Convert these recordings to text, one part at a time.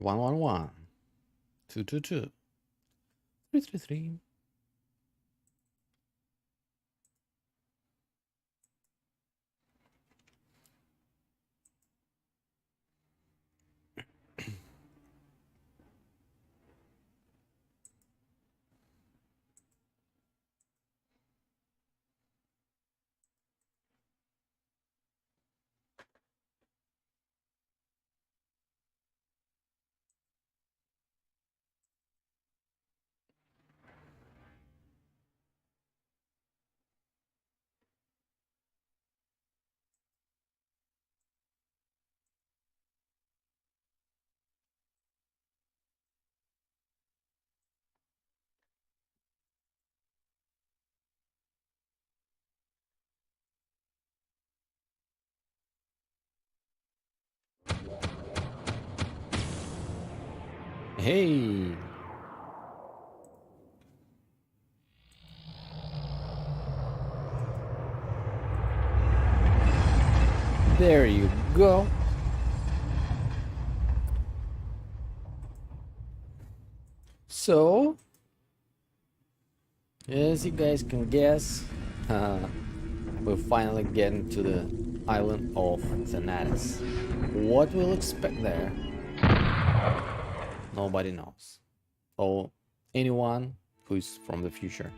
111 222 333. Hey, there you go. So, as you guys can guess, we're finally getting to the Island of Thanatos. What we'll expect there, nobody knows. Or anyone who's from the future.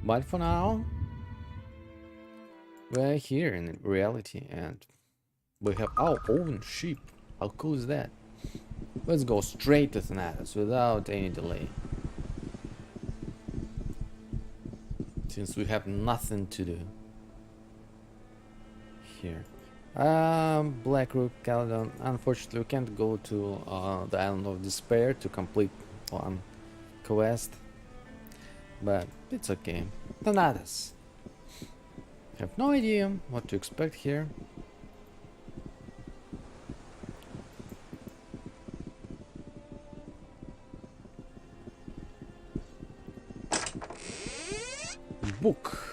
But for now, we're here in reality and we have our own ship. How cool is that? Let's go straight to Thanatos without any delay. Since we have nothing to do here. Blackroot, Caledon. Unfortunately, we can't go to the Island of Despair to complete one quest. But it's okay. Thanatos. Have no idea what to expect here. Book.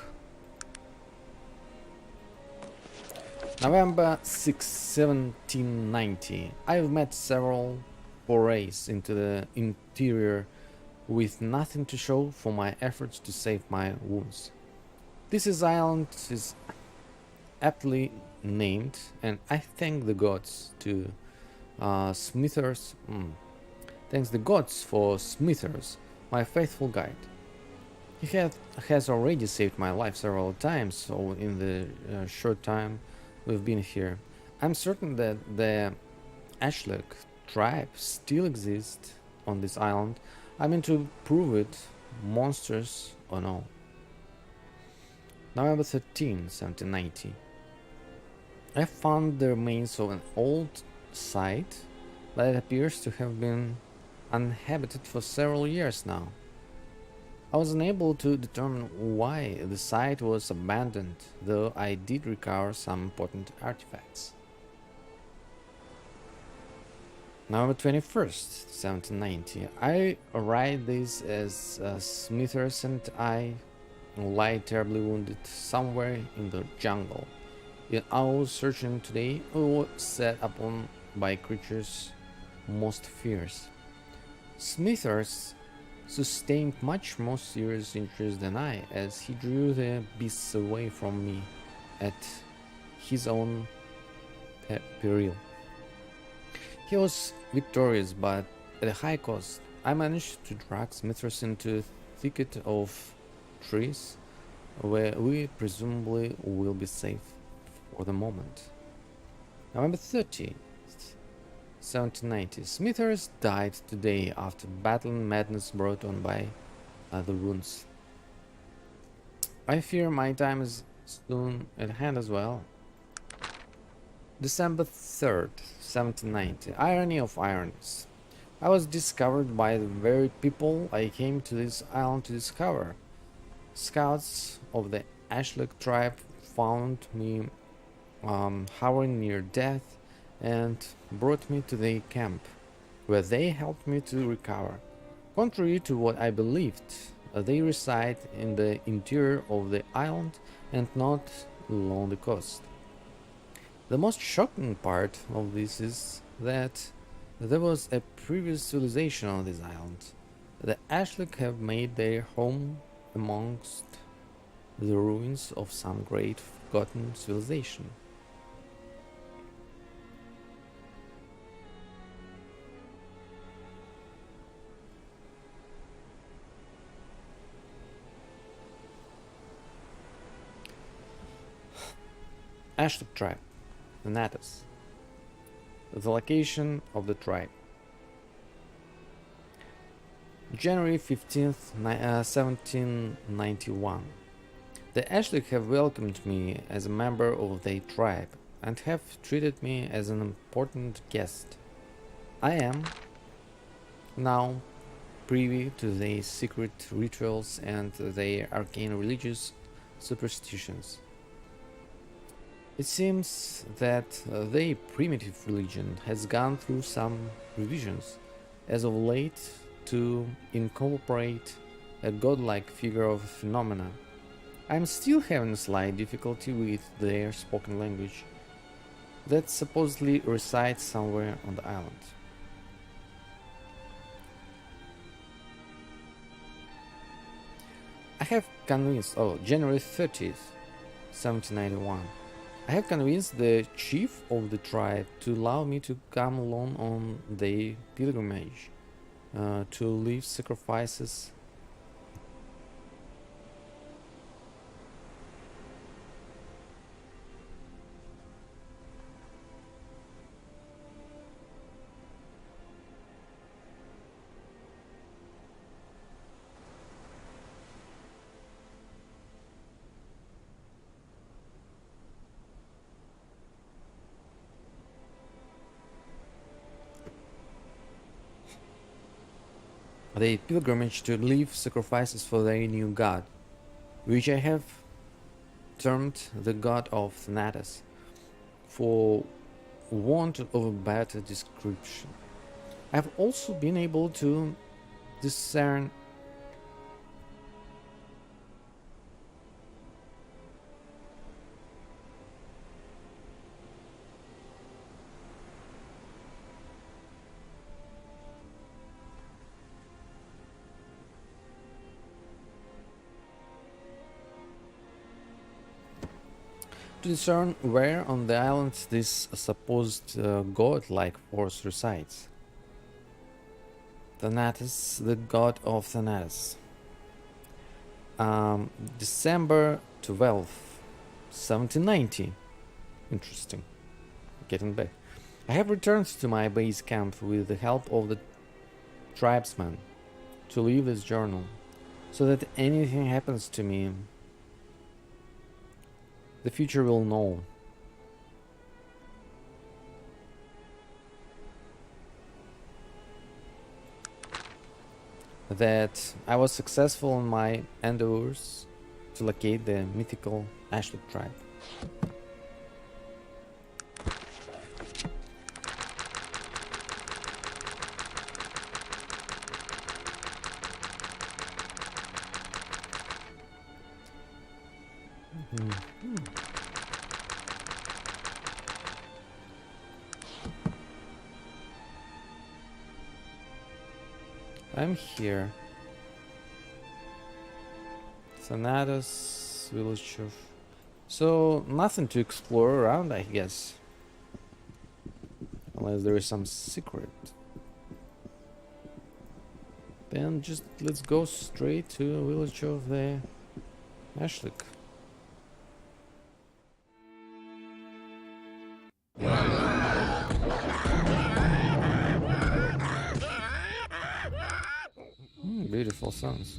November 6, 1790. I've made several forays into the interior with nothing to show for my efforts to save my wounds. This island is aptly named, and I thank the gods to Smithers. Thanks the gods for Smithers, my faithful guide. He has already saved my life several times, so in the short time we've been here, I'm certain that the Ashlock tribe still exists on this island. I mean to prove it, monsters or no. November 13, 1790. I found the remains of an old site that appears to have been uninhabited for several years now. I was unable to determine why the site was abandoned, though I did recover some important artifacts. November 21st, 1790. I write this as Smithers and I lie terribly wounded somewhere in the jungle. In our searching today, we were set upon by creatures most fierce. Smithers sustained much more serious injuries than I, as he drew the beasts away from me at his own peril. He was victorious, but at a high cost. I managed to drag Smithers into a thicket of trees, where we presumably will be safe for the moment. November 30th, 1790. Smithers died today after battling madness brought on by the wounds. I fear my time is soon at hand as well. December 3rd, 1790. Irony of ironies. I was discovered by the very people I came to this island to discover. Scouts of the Ashlock tribe found me hovering near death and brought me to their camp, where they helped me to recover. Contrary to what I believed, they reside in the interior of the island and not along the coast. The most shocking part of this is that There was a previous civilization on this island. The Ashlick have made their home amongst the ruins of some great forgotten civilization. Ashlick tribe, Thanatos. The location of the tribe. January 15th, 1791. The Ashlick have welcomed me as a member of their tribe and have treated me as an important guest. I am now privy to their secret rituals and their arcane religious superstitions. It seems that their primitive religion has gone through some revisions as of late to incorporate a godlike figure of phenomena. I'm still having a slight difficulty with their spoken language that supposedly resides somewhere on the island. I have convinced, January 30th, 1791. I have convinced the chief of the tribe to allow me to come along on their pilgrimage, to leave sacrifices. The pilgrimage to leave sacrifices for their new god, which I have termed the god of Thanatos, for want of a better description. I have also been able to discern where on the island this supposed god-like force resides. Thanatos, the god of Thanatos. December 12th, 1790. Interesting. Getting back. I have returned to my base camp with the help of the tribesmen to leave this journal, so that anything happens to me, the future will know. That I was successful in my endeavors to locate the mythical Ashlick tribe. I'm here. Thanatos, village of... So, nothing to explore around, I guess. Unless there is some secret. Then just let's go straight to a village of the Ashlick. Beautiful sounds.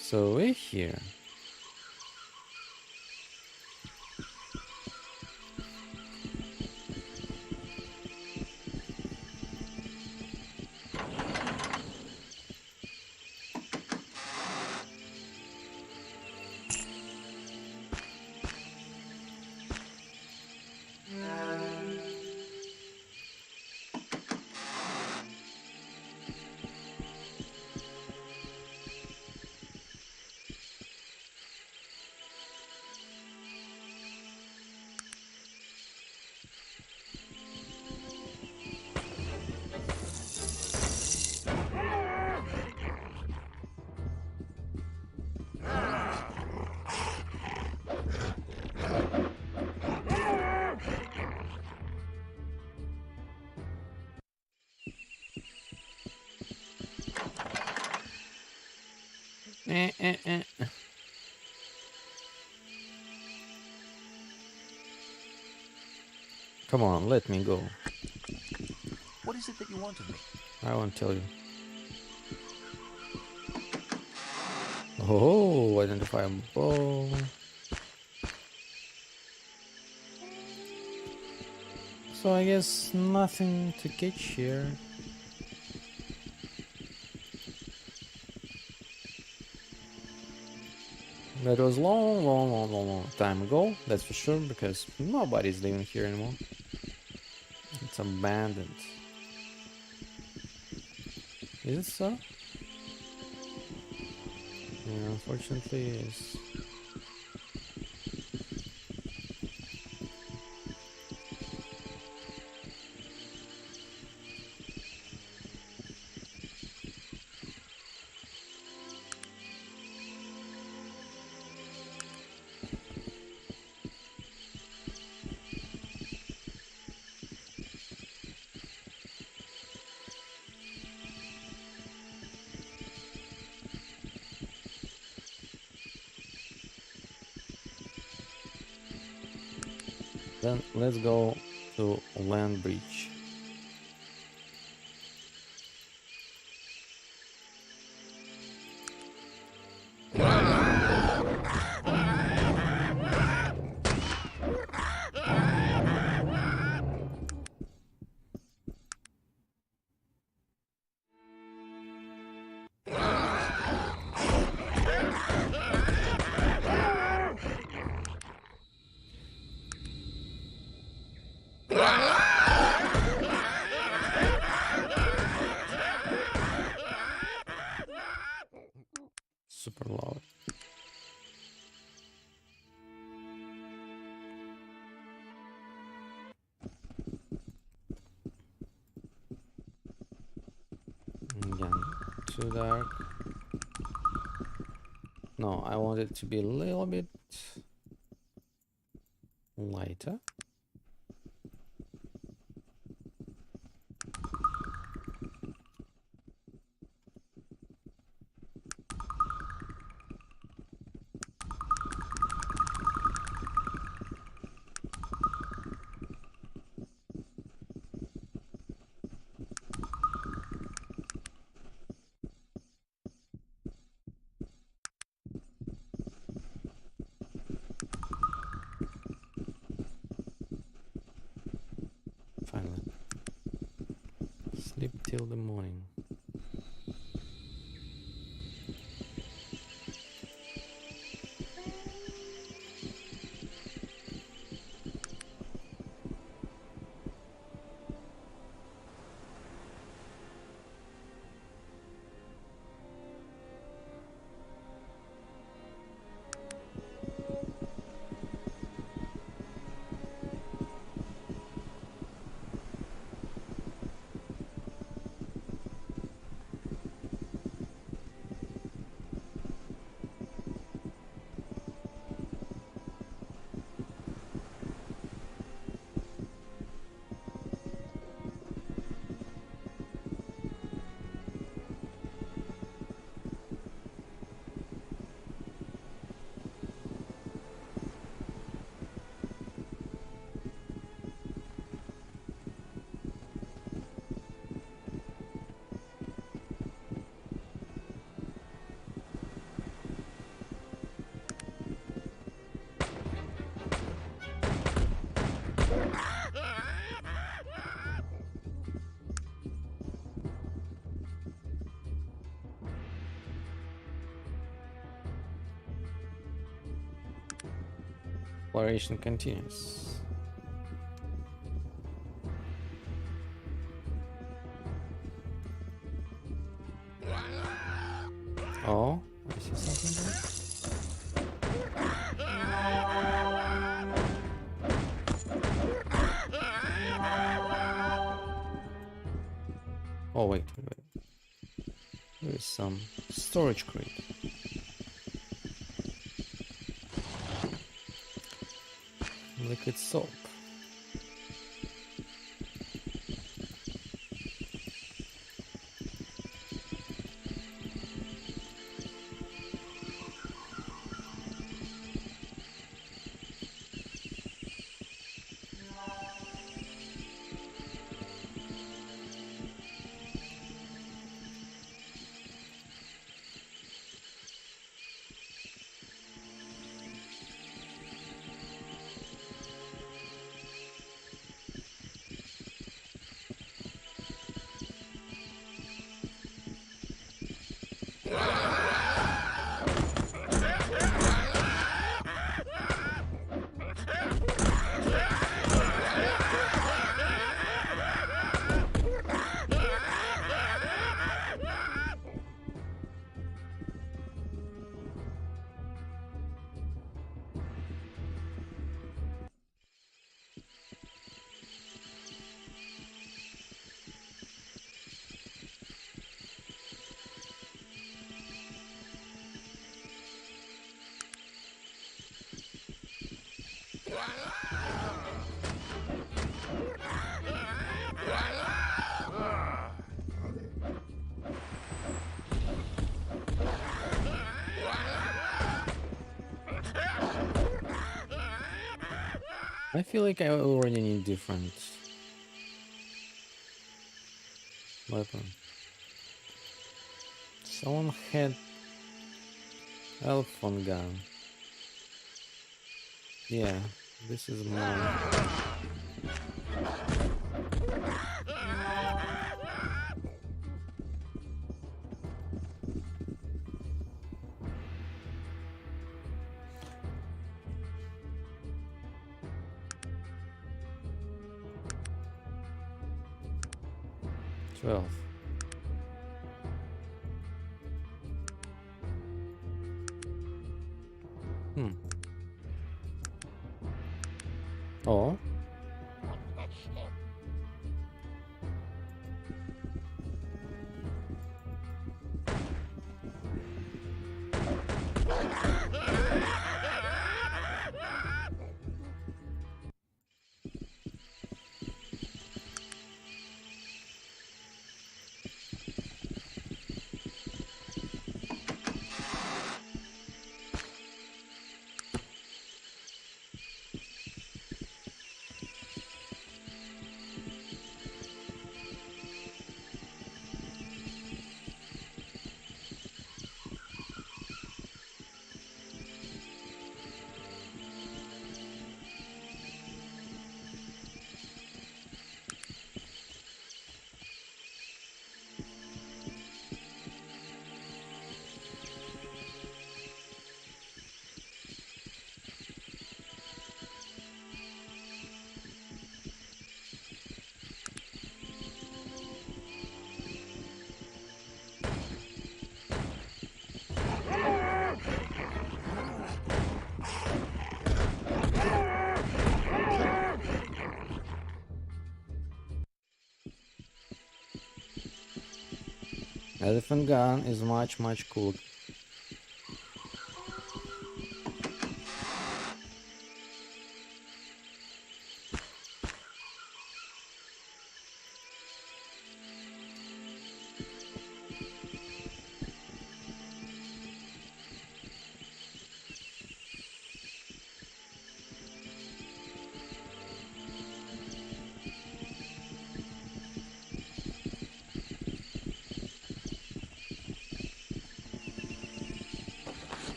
So we're here. Eh, eh, eh. Come on, let me go. What is it that you want of me? I won't tell you. Oh, identifiable. So I guess nothing to catch here. That was long time ago, that's for sure, because nobody's living here anymore. It's abandoned. Is it so? Yeah, unfortunately it is. Then let's go to land bridge. Super loud. Again, too dark. No, I want it to be a little bit lighter. Finally. Sleep till the morning. Exploration continues. Oh, I see something there. Oh wait. There is some storage crate. Liquid soap. I feel like I already need different weapon. Someone had elephant gun. Yeah, this is mine. $12. Oh. Elephant gun is much cooler.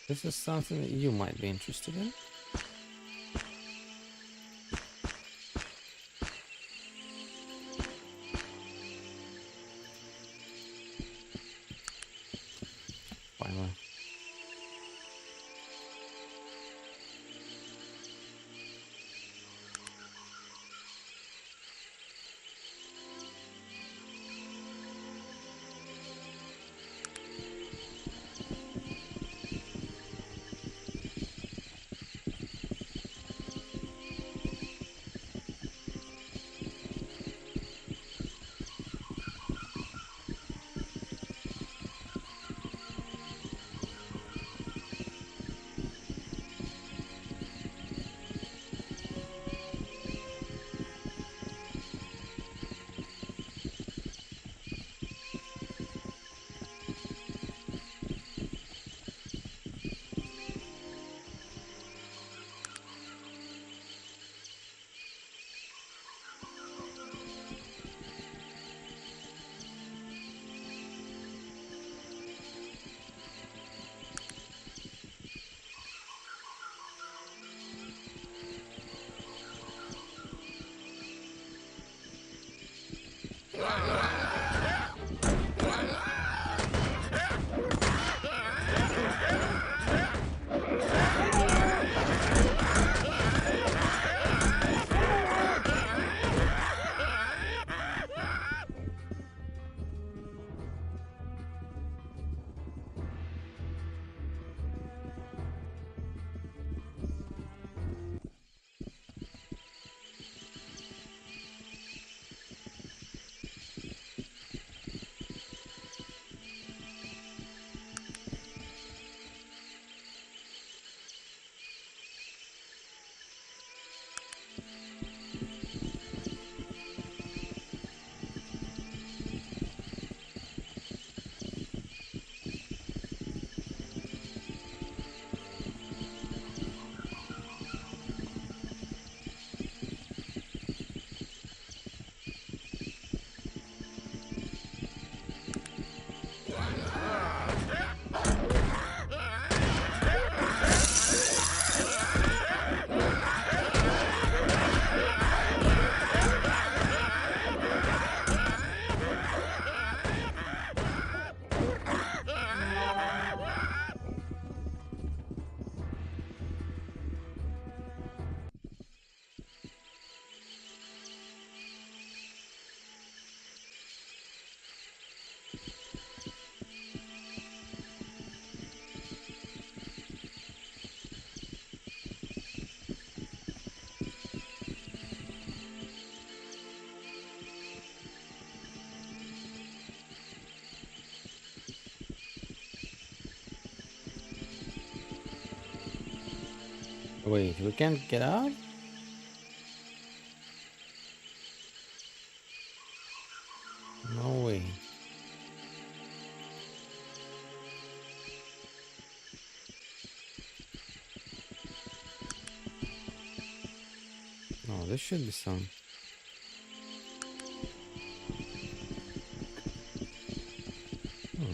This is something that you might be interested in. Finally. Wait, we can't get out? No way. Oh, there should be some. Hmm.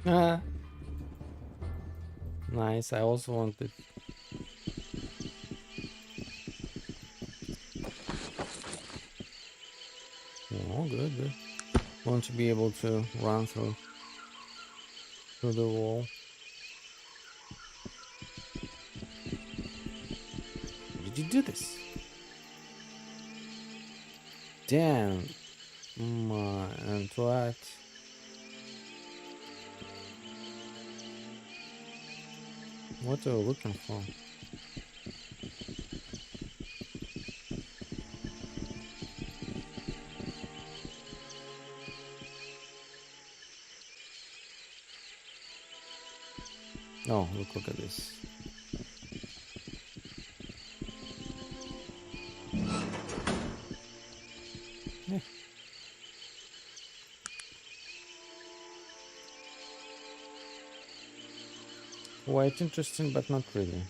Ah, nice. I also wanted. Oh, good, good. Want to be able to run through the wall. Did you do this? Damn. And what? What are we looking for? Oh, look at this. Yeah. Quite interesting, but not really.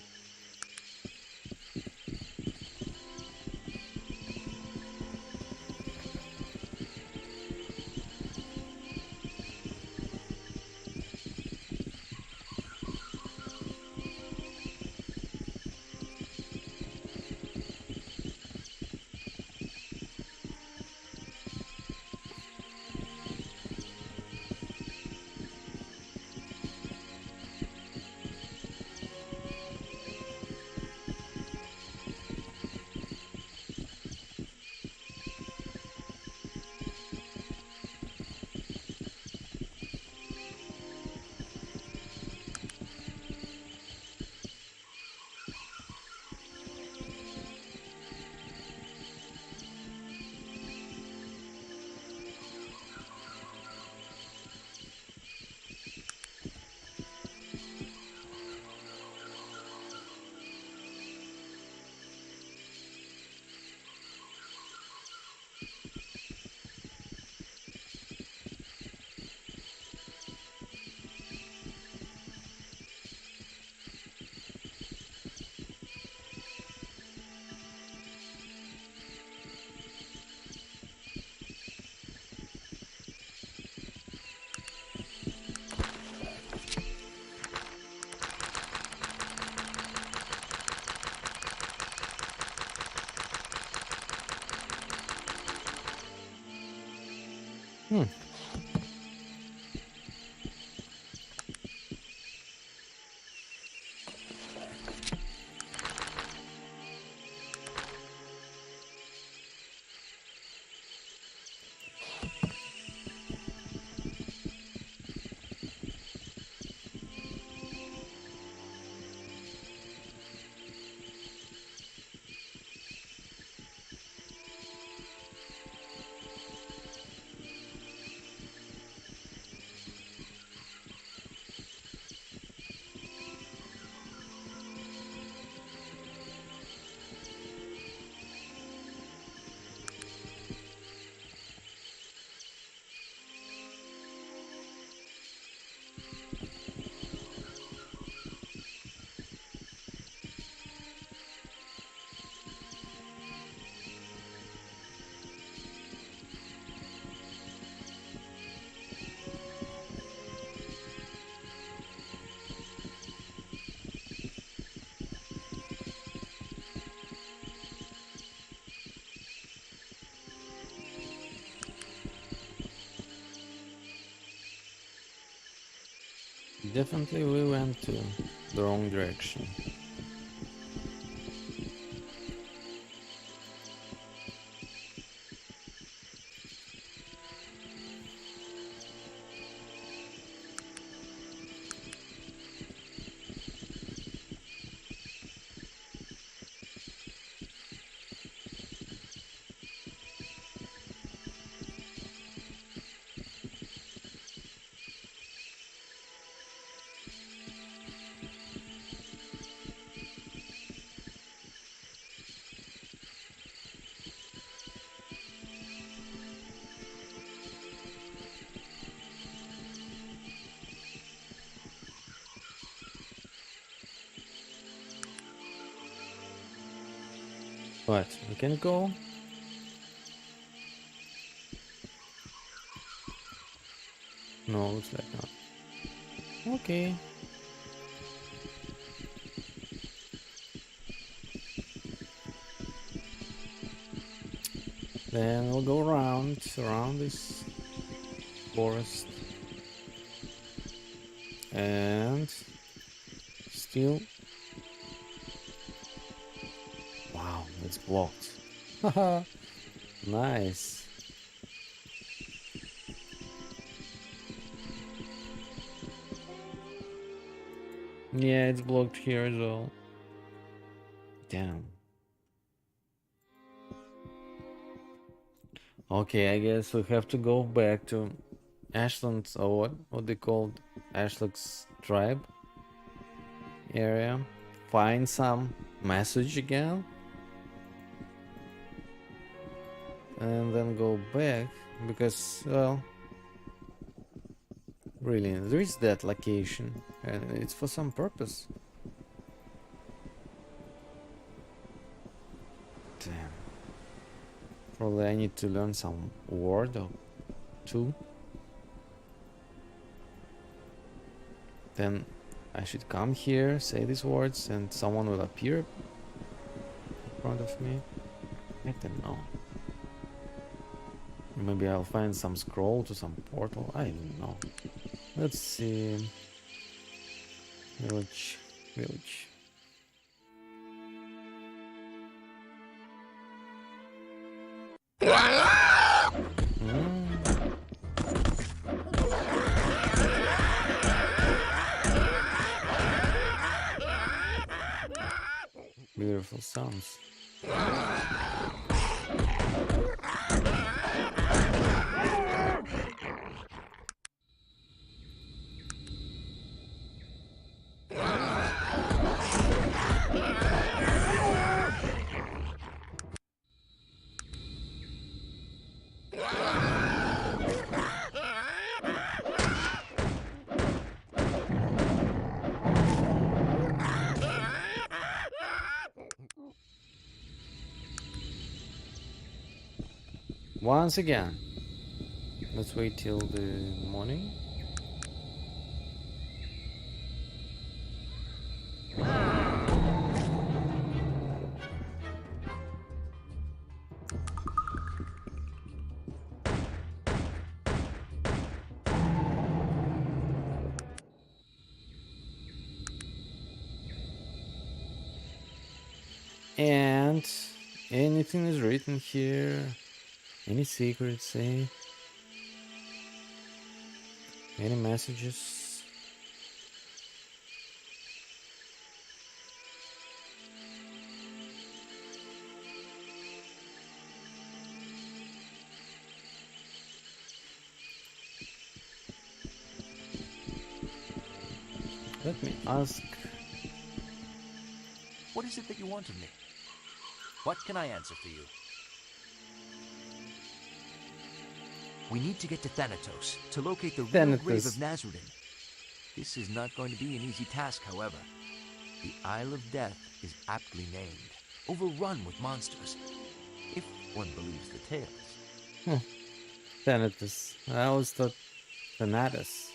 Hmm. Definitely we went to the wrong direction. What? We can go? No, looks like not. Okay. Then we'll go around this forest. And still. Wow, it's blocked. Haha. Nice. Yeah, it's blocked here as well. Damn. Okay, I guess we have to go back to Ashland's, or what they called Ashland's tribe area. Find some message again. And then go back, because, well, really, there is that location, and it's for some purpose. Damn. Probably I need to learn some word or two. Then I should come here, say these words, and someone will appear in front of me. I don't know. Maybe I'll find some scroll to some portal. I don't know. Let's see. Village. Beautiful sounds. Once again, let's wait till the morning. And anything is written here. Any secrets, any messages? Let me ask. What is it that you want of me? What can I answer for you? We need to get to Thanatos to locate the real grave of Nazarene. This is not going to be an easy task, however. The Isle of Death is aptly named, overrun with monsters, if one believes the tales. Thanatos. I always thought Thanatos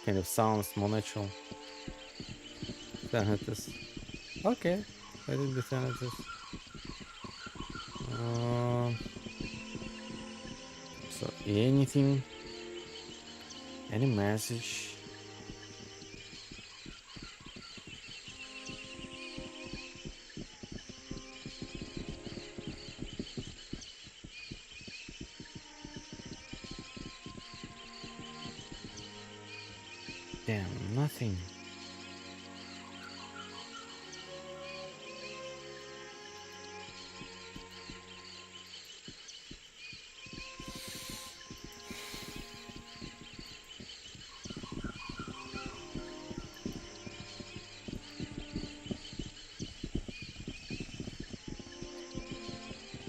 kind of sounds more natural. Thanatos. Okay, I did the Thanatos. So anything, any message? Damn, nothing.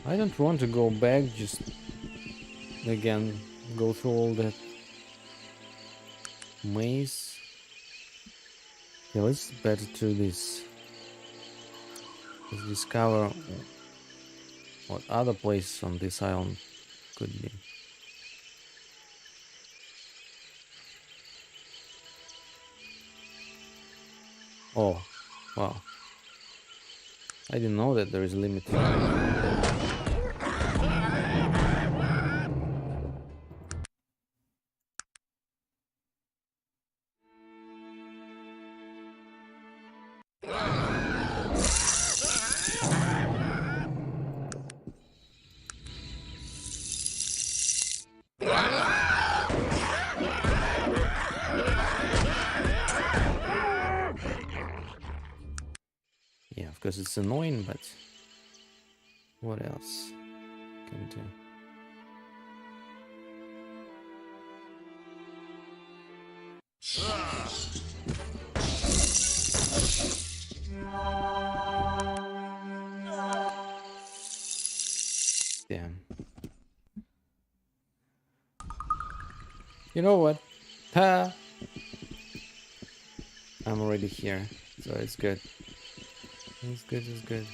I don't want to go back, just again go through all that maze. Yeah, let's better do this. Let's discover what other places on this island could be. Oh, wow. I didn't know that there is a limit. Yeah, of course it's annoying, but what else can do? Damn. You know what? Ha! I'm already here, so it's good. It's good, it's good.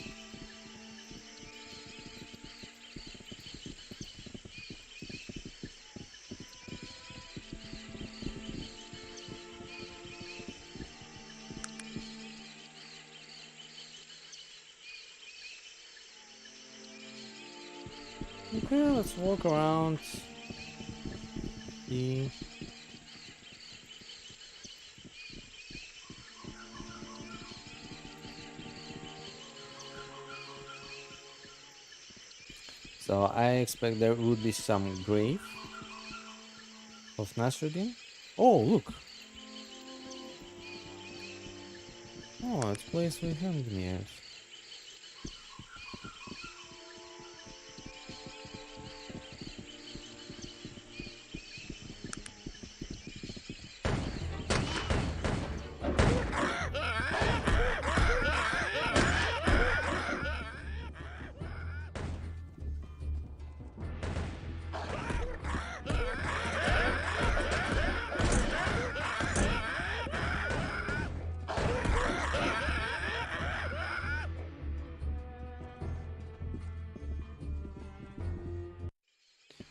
Okay, let's walk around. See. So I expect there would be some grave of Nasruddin. Oh, look. Oh, it's a place we haven't been yet.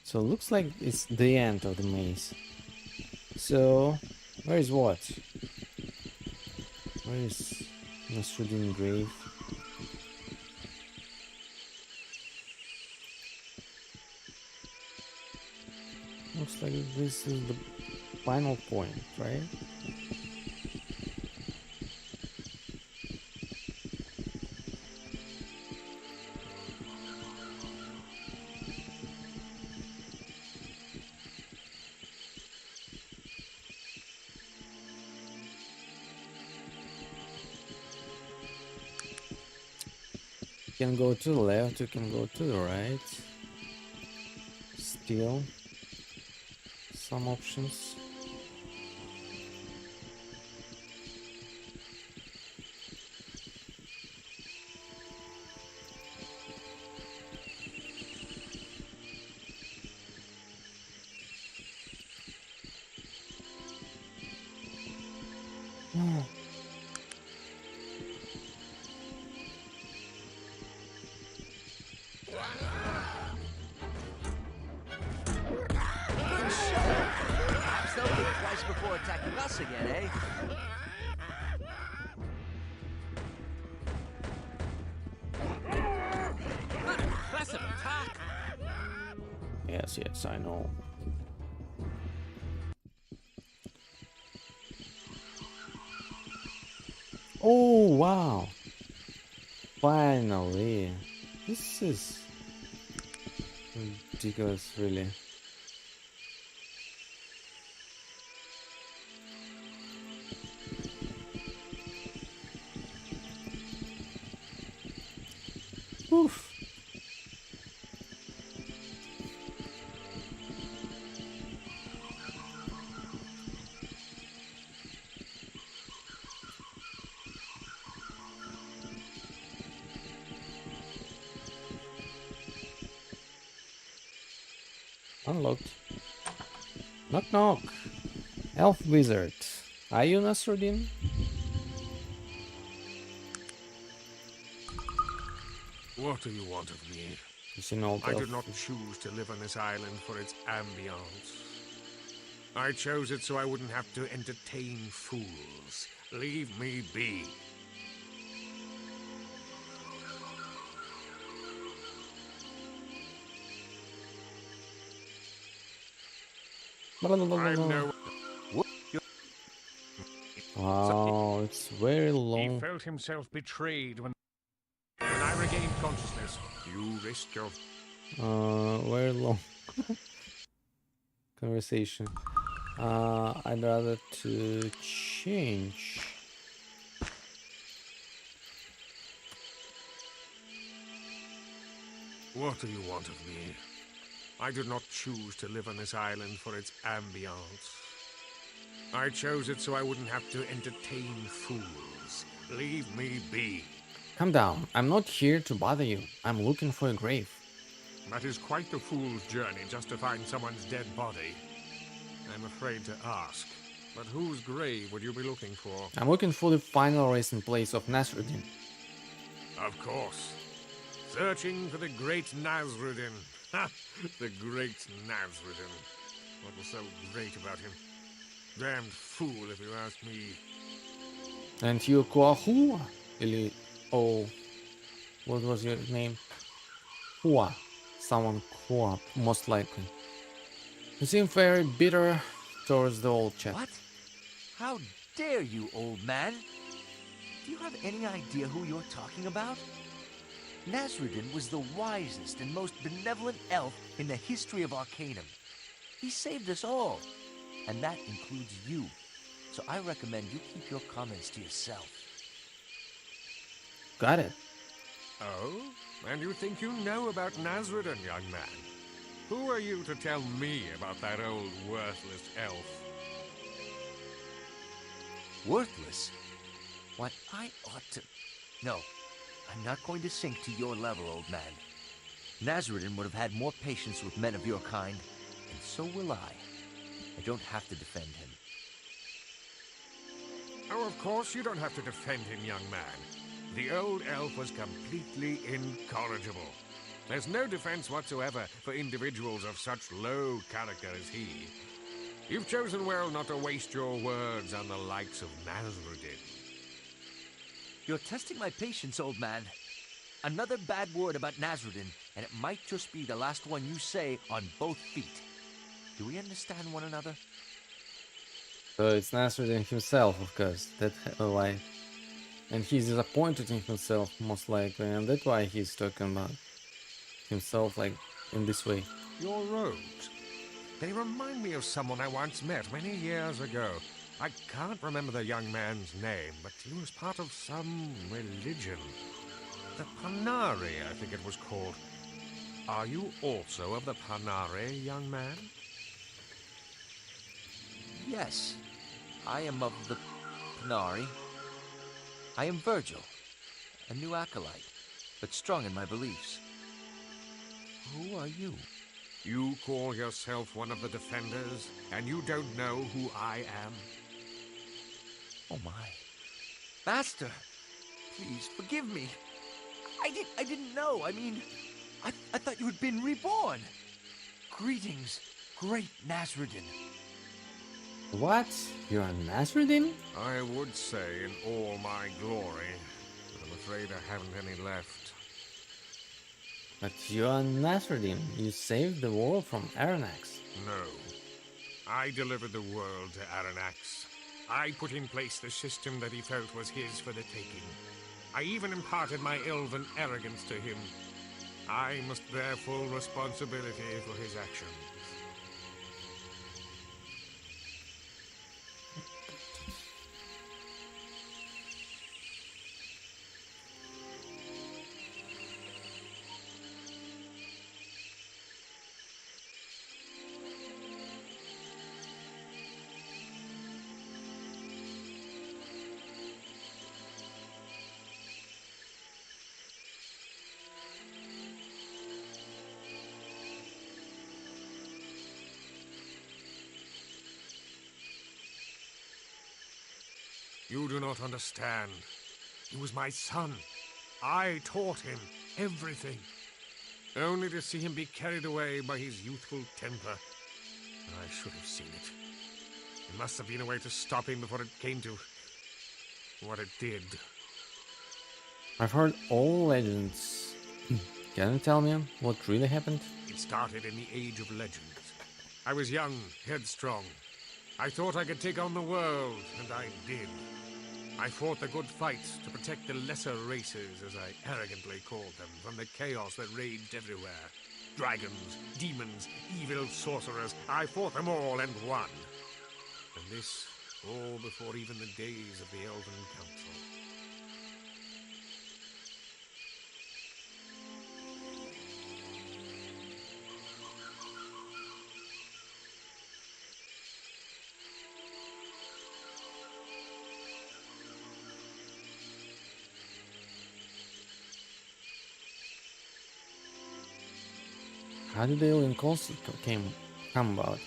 So it looks like it's the end of the maze. So, where is what? Where is Nasruddin grave? Looks like this is the final point, right? You can go to the left, you can go to the right. Still some options. Before attacking us again, eh? Good impressive attack. Yes, yes, I know. Oh, wow. Finally. This is ridiculous, really. Unlocked. Knock knock. Elf wizard. Are you Nasruddin? What do you want of me? It's an old I elf. did not choose to live on this island for its ambience. I chose it so I wouldn't have to entertain fools. Leave me be. I know. Wow, it's very He long. felt himself betrayed when I regained consciousness. You risked your... Very long conversation. I'd rather to change. What do you want of me? I did not choose to live on this island for its ambience. I chose it so I wouldn't have to entertain fools. Leave me be. Calm down. I'm not here to bother you. I'm looking for a grave. That is quite the fool's journey just to find someone's dead body. I'm afraid to ask, but whose grave would you be looking for? I'm looking for the final resting place of Nasruddin. Of course. Searching for the great Nasruddin. Ha! The great Nasruddin. What was so great about him? Damned fool, if you ask me. And you Kuahua? Или... Oh... What was your name? Hua. Someone Hua, most likely. You seem very bitter towards the old chap. What? How dare you, old man? Do you have any idea who you're talking about? Nasruddin was the wisest and most benevolent elf in the history of Arcanum. He saved us all, and that includes you. So I recommend you keep your comments to yourself. Got it. Oh? And you think you know about Nasruddin, young man? Who are you to tell me about that old worthless elf? Worthless? Why, I ought to... No, I'm not going to sink to your level, old man. Nasruddin would have had more patience with men of your kind, and so will I. I don't have to defend him. Oh, of course you don't have to defend him, young man. The old elf was completely incorrigible. There's no defense whatsoever for individuals of such low character as he. You've chosen well not to waste your words on the likes of Nasruddin. You're testing my patience, old man. Another bad word about Nasruddin, and it might just be the last one you say on both feet. Do we understand one another? So it's Nasruddin himself, of course. That's why. And he's disappointed in himself, most likely, and that's why he's talking about himself like in this way. Your robes. They remind me of someone I once met many years ago. I can't remember the young man's name, but he was part of some religion. The Panari, I think it was called. Are you also of the Panari, young man? Yes, I am of the Panari. I am Virgil, a new acolyte, but strong in my beliefs. Who are you? You call yourself one of the defenders, and you don't know who I am? Oh my. Master, please forgive me. I didn't know. I mean, I thought you had been reborn. Greetings, great Nasruddin. What? You're Nasruddin? I would say in all my glory, but I'm afraid I haven't any left. But you're Nasruddin. You saved the world from Aranax. No. I delivered the world to Aranax. I put in place the system that he felt was his for the taking. I even imparted my elven arrogance to him. I must bear full responsibility for his actions. You do not understand. He was my son. I taught him everything. Only to see him be carried away by his youthful temper. I should have seen it. There must have been a way to stop him before it came to what it did. I've heard all legends. Can you tell me what really happened? It started in the Age of Legends. I was young, headstrong. I thought I could take on the world, and I did. I fought the good fight to protect the lesser races, as I arrogantly called them, from the chaos that raged everywhere. Dragons, demons, evil sorcerers, I fought them all and won. And this, all before even the days of the Elven Council. How did the alien council come about?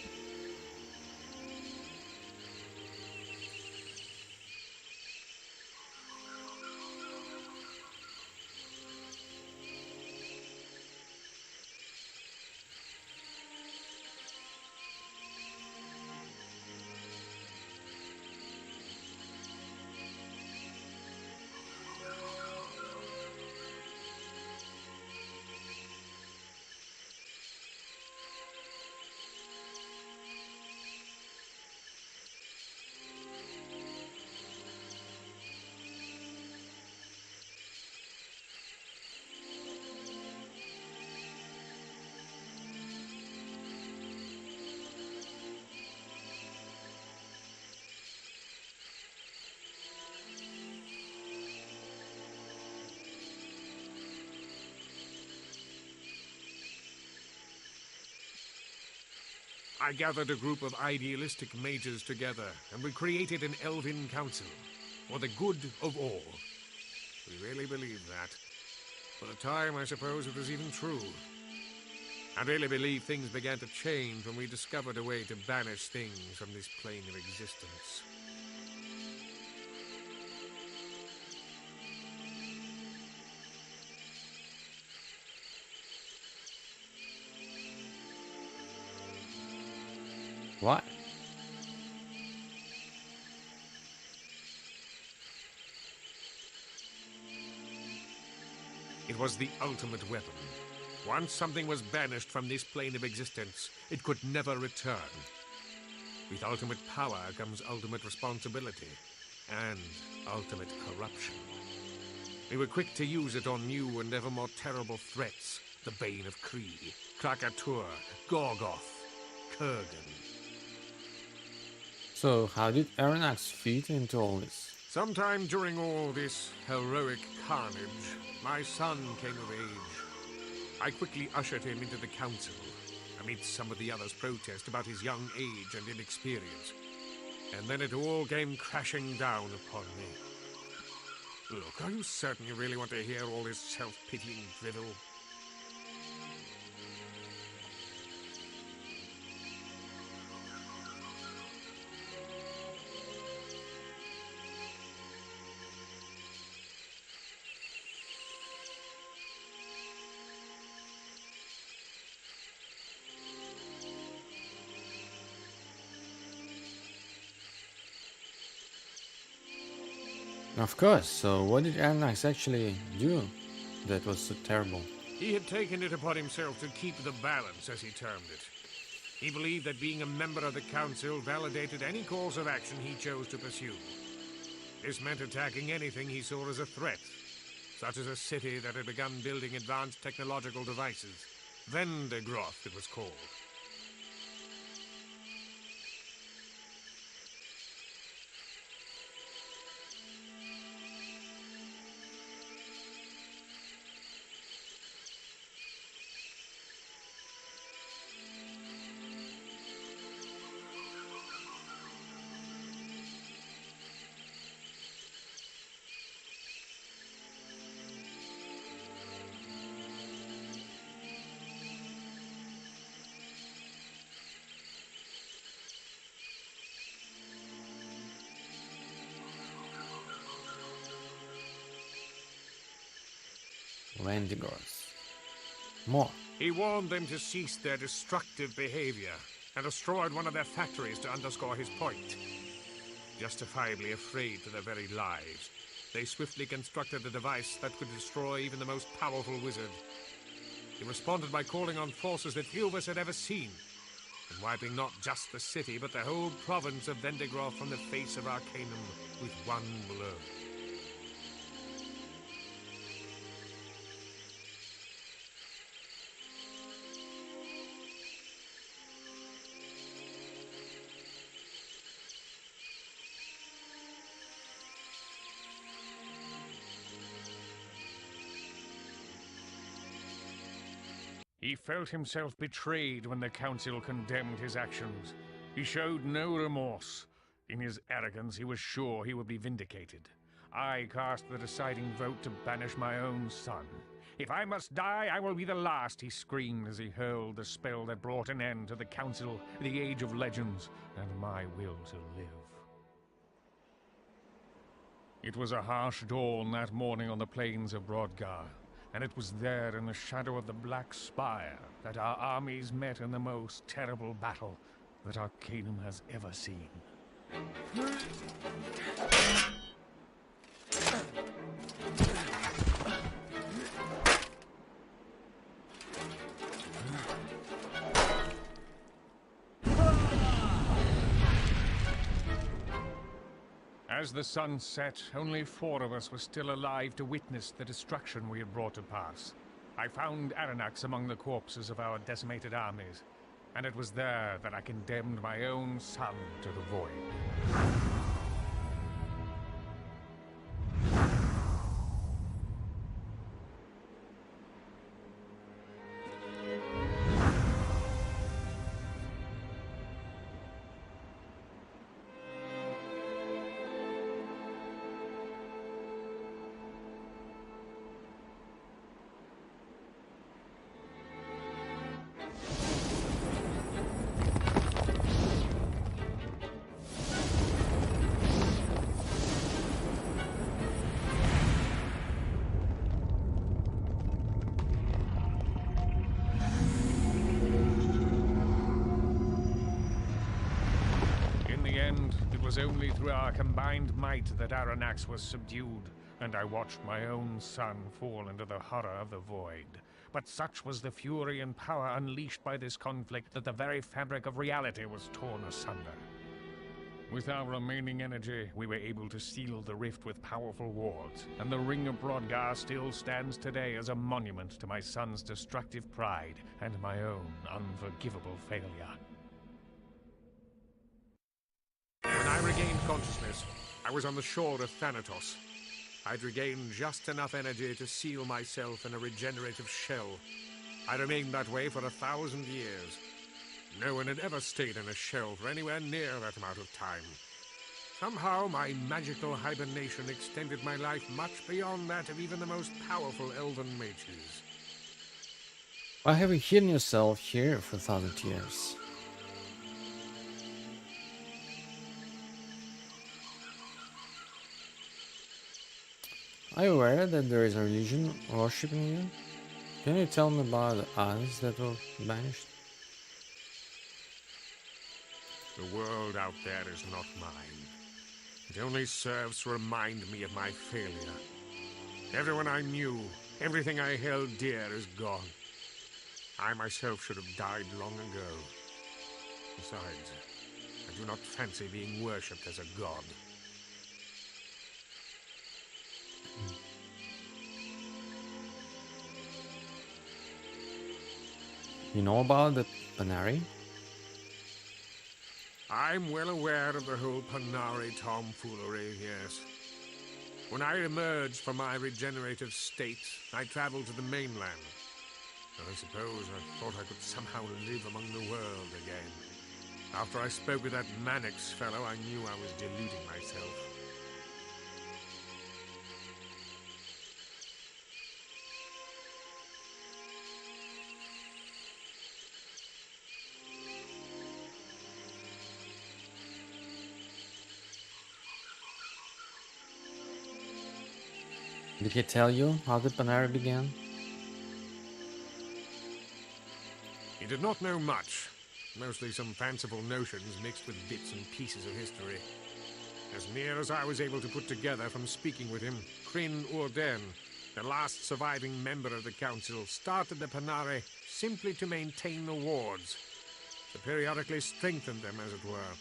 I gathered a group of idealistic mages together, and we created an Elven Council, for the good of all. We really believed that. For a time, I suppose it was even true. I really believe things began to change when we discovered a way to banish things from this plane of existence. What? It was the ultimate weapon. Once something was banished from this plane of existence, it could never return. With ultimate power comes ultimate responsibility, and ultimate corruption. We were quick to use it on new and ever more terrible threats. The Bane of Kree, Krakatur, Gorgoth, Kurgan. So how did Aronnax fit into all this? Sometime during all this heroic carnage, my son came of age. I quickly ushered him into the council, amidst some of the others' protest about his young age and inexperience. And then it all came crashing down upon me. Look, are you certain you really want to hear all this self-pitying drivel? Of course, so what did Aronnax actually do that was so terrible? He had taken it upon himself to keep the balance, as he termed it. He believed that being a member of the Council validated any course of action he chose to pursue. This meant attacking anything he saw as a threat, such as a city that had begun building advanced technological devices. Vendegroth, it was called. Wendigos. More. He warned them to cease their destructive behavior and destroyed one of their factories to underscore his point. Justifiably afraid for their very lives, they swiftly constructed a device that could destroy even the most powerful wizard. He responded by calling on forces that few of us had ever seen, and wiping not just the city, but the whole province of Vendigroth from the face of Arcanum with one blow. He felt himself betrayed when the council condemned his actions. He showed no remorse. In his arrogance, he was sure he would be vindicated. I cast the deciding vote to banish my own son. If I must die, I will be the last, he screamed as he hurled the spell that brought an end to the council, the age of legends, and my will to live. It was a harsh dawn that morning on the plains of Brodgar. And it was there in the shadow of the Black Spire that our armies met in the most terrible battle that Arcanum has ever seen. As the sun set, only 4 of us were still alive to witness the destruction we had brought to pass. I found Aranax among the corpses of our decimated armies, and it was there that I condemned my own son to the void. It was only through our combined might that Aranax was subdued, and I watched my own son fall into the horror of the void. But such was the fury and power unleashed by this conflict that the very fabric of reality was torn asunder. With our remaining energy, we were able to seal the rift with powerful wards, and the Ring of Brodgar still stands today as a monument to my son's destructive pride and my own unforgivable failure. When I regained consciousness, I was on the shore of Thanatos. I'd regained just enough energy to seal myself in a regenerative shell. I remained that way for 1,000 years. No one had ever stayed in a shell for anywhere near that amount of time. Somehow, my magical hibernation extended my life much beyond that of even the most powerful elven mages. Why have you hidden yourself here for 1,000 years? Are you aware that there is a religion worshipping you? Can you tell me about the others that were banished? The world out there is not mine. It only serves to remind me of my failure. Everyone I knew, everything I held dear is gone. I myself should have died long ago. Besides, I do not fancy being worshipped as a god. You know about the Panari? I'm well aware of the whole Panari tomfoolery, yes. When I emerged from my regenerative state, I traveled to the mainland. I suppose I thought I could somehow live among the world again. After I spoke with that Mannix fellow, I knew I was deluding myself. Did he tell you how the Panari began? He did not know much. Mostly some fanciful notions mixed with bits and pieces of history. As near as I was able to put together from speaking with him, Kryn Urden, the last surviving member of the council, started the Panare simply to maintain the wards, to periodically strengthen them, as it were.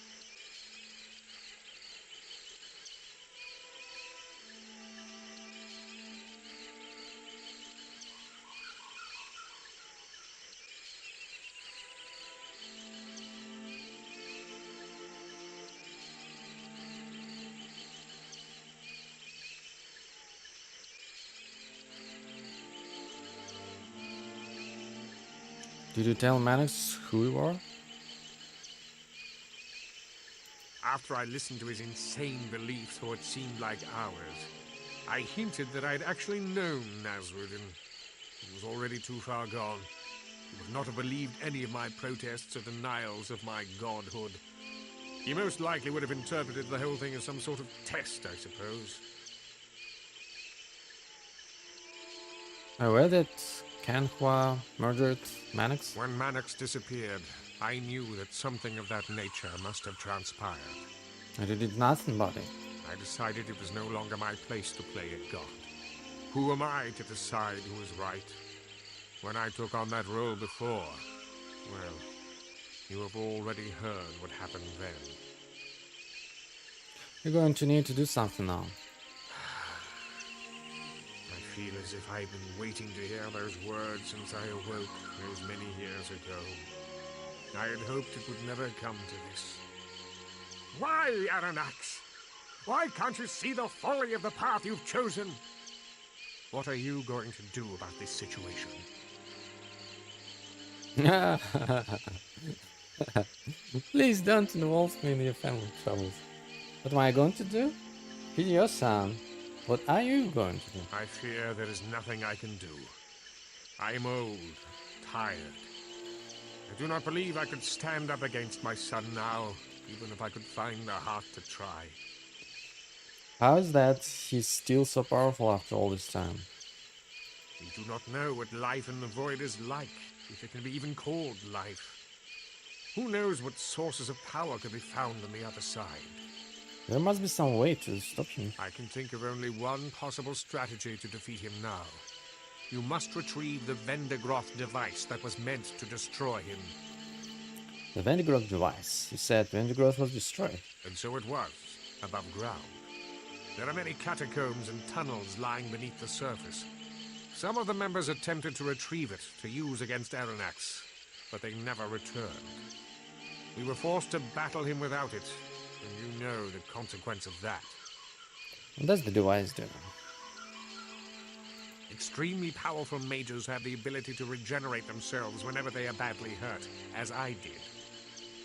Did you tell Mannix who you are? After I listened to his insane beliefs for what seemed like hours, I hinted that I'd actually known Nasruddin. He was already too far gone. He would not have believed any of my protests or denials of my godhood. He most likely would have interpreted the whole thing as some sort of test, I suppose. I read that Kanhua murdered Mannix. When Mannix disappeared, I knew that something of that nature must have transpired. And you did nothing about it. I decided it was no longer my place to play at God. Who am I to decide who is right? When I took on that role before, well, you have already heard what happened then. You're going to need to do something now. I feel as if I've been waiting to hear those words since I awoke those many years ago. I had hoped it would never come to this. Why, Aranax? Why can't you see the folly of the path you've chosen? What are you going to do about this situation? Please don't involve me in your family troubles. What am I going to do? He's your son. What are you going to do? I fear there is nothing I can do. I am old, tired. I do not believe I could stand up against my son now, even if I could find the heart to try. How is that he's still so powerful after all this time? We do not know what life in the void is like, if it can be even called life. Who knows what sources of power could be found on the other side? There must be some way to stop him. I can think of only one possible strategy to defeat him now. You must retrieve the Vendigroth device that was meant to destroy him. The Vendigroth device. You said Vendigroth was destroyed. And so it was, above ground. There are many catacombs and tunnels lying beneath the surface. Some of the members attempted to retrieve it to use against Aranax, but they never returned. We were forced to battle him without it, and you know the consequence of that. What does the device do? Extremely powerful mages have the ability to regenerate themselves whenever they are badly hurt, as I did.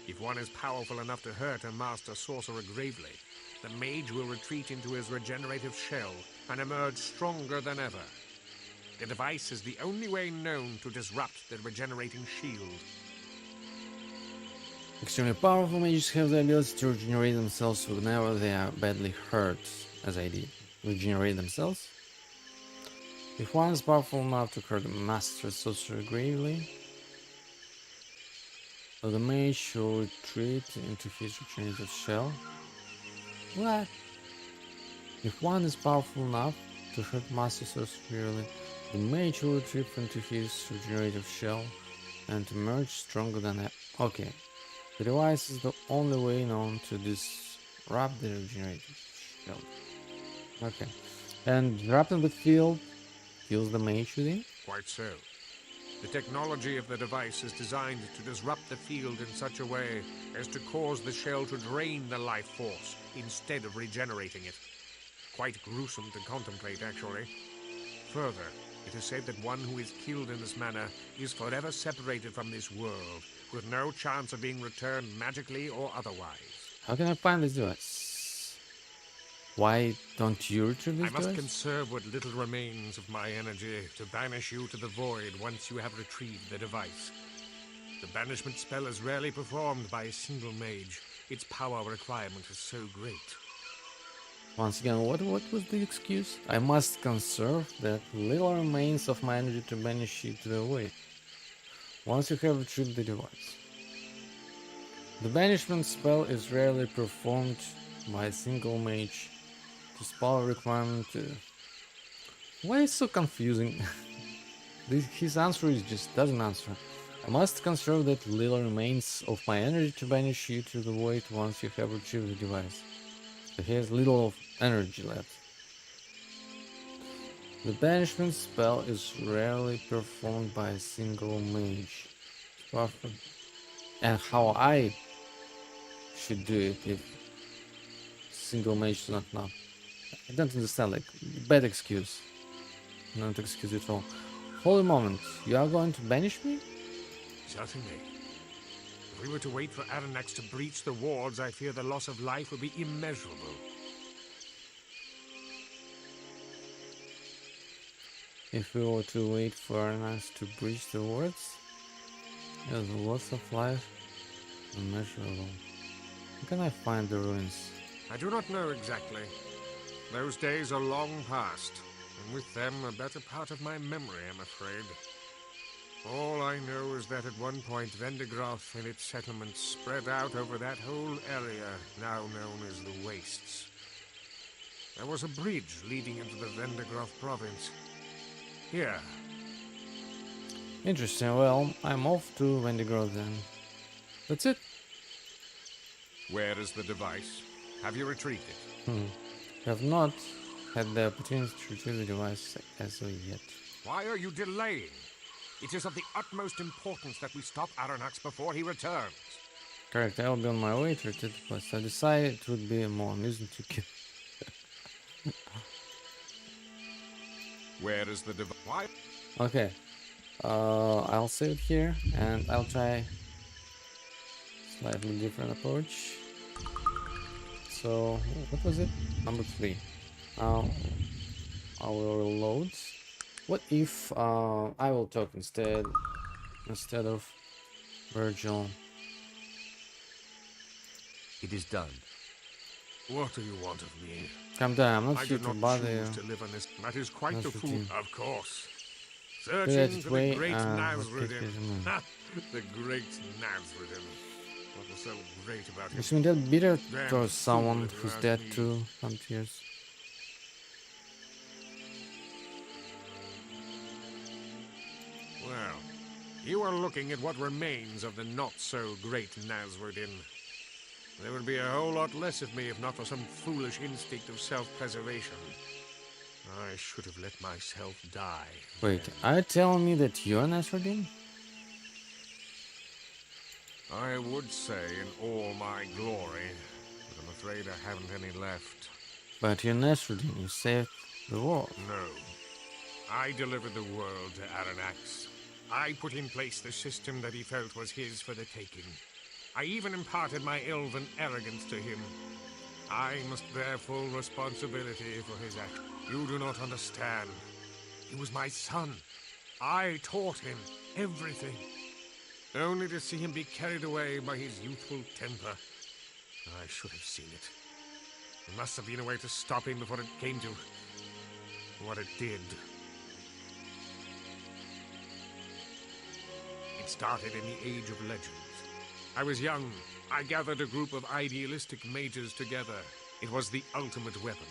If one is powerful enough to hurt a master sorcerer gravely, the mage will retreat into his regenerative shell and emerge stronger than ever. The device is the only way known to disrupt the regenerating shield. Extremely powerful mages have the ability to regenerate themselves whenever they are badly hurt, as I did. Regenerate themselves? If one is powerful enough to hurt a master sorcerer gravely, the mage will retreat into his regenerative shell. What? If one is powerful enough to hurt master sorcerer gravely, the mage will retreat into his regenerative shell and emerge stronger than ever. Okay. The device is the only way known to disrupt the regenerative shell. Okay. And disrupting the field kills the mage within? Quite so. The technology of the device is designed to disrupt the field in such a way as to cause the shell to drain the life force instead of regenerating it. Quite gruesome to contemplate, actually. Further, it is said that one who is killed in this manner is forever separated from this world, with no chance of being returned magically or otherwise. How can I find this device? Why don't you retrieve this I must device? conserve what little remains of my energy to banish you to the void once you have retrieved the device. The banishment spell is rarely performed by a single mage. Its power requirement is so great. Once again, what was the excuse? I must conserve that little remains of my energy to banish you to the void. once you have retrieved the device. The banishment spell is rarely performed by a single mage. The spell requirement... Why is so confusing? His answer is just doesn't answer. I must conserve that little remains of my energy to banish you to the void once you have retrieved the device. So he has little energy left. The banishment spell is rarely performed by a single mage. Perfect. And how I should do it if single mage does not know? I don't understand, like, bad excuse. Not excuse at all. Holy moment, you are going to banish me? Certainly. If we were to wait for Aranax to breach the wards, I fear the loss of life would be immeasurable. If we were to wait for us to breach the wards, yeah, the loss of life immeasurable. How can I find the ruins? I do not know exactly. Those days are long past, and with them a better part of my memory, I'm afraid. All I know is that at one point Vendigroth and its settlements spread out over that whole area now known as the Wastes. There was a bridge leading into the Vendigroth province. Here. Interesting, well, I'm off to Vendigroth then. That's it. Where is the device? Have you retrieved it? Have not had the opportunity to retrieve the device as of yet. Why are you delaying? It is of the utmost importance that we stop Aranax before he returns. Correct, I will be on my way to retrieve the device. I decided it would be more amusing to kill. Where is the device? Why? Okay, I'll save it here and I'll try slightly different approach. So, what was it? Number 3. Now, I will reload. What if I will talk instead of Virgil? It is done. What do you want of me? Calm down, I'm not I here did to not bother you. choose to live on this. That is quite the That's fool. routine. Of course. Do that Searching for way, the great let's take Nazrudin. this one. Ha! The great Nazrudin. What was so great about him? Isn't that bitter Damn towards someone fool, if you who's ask dead me. too? Some tears. Well, you are looking at what remains of the not-so-great Nazrudin. There would be a whole lot less of me if not for some foolish instinct of self-preservation. I should have let myself die. Wait, are you telling me that you're Nasruddin? I would say in all my glory, but I'm afraid I haven't any left. But you're Nasruddin, you saved the world. No. I delivered the world to Aranax. I put in place the system that he felt was his for the taking. I even imparted my elven arrogance to him. I must bear full responsibility for his act. You do not understand. He was my son. I taught him everything. Only to see him be carried away by his youthful temper. I should have seen it. There must have been a way to stop him before it came to what it did. It started in the Age of Legends. I was young. I gathered a group of idealistic mages together. It was the ultimate weapon.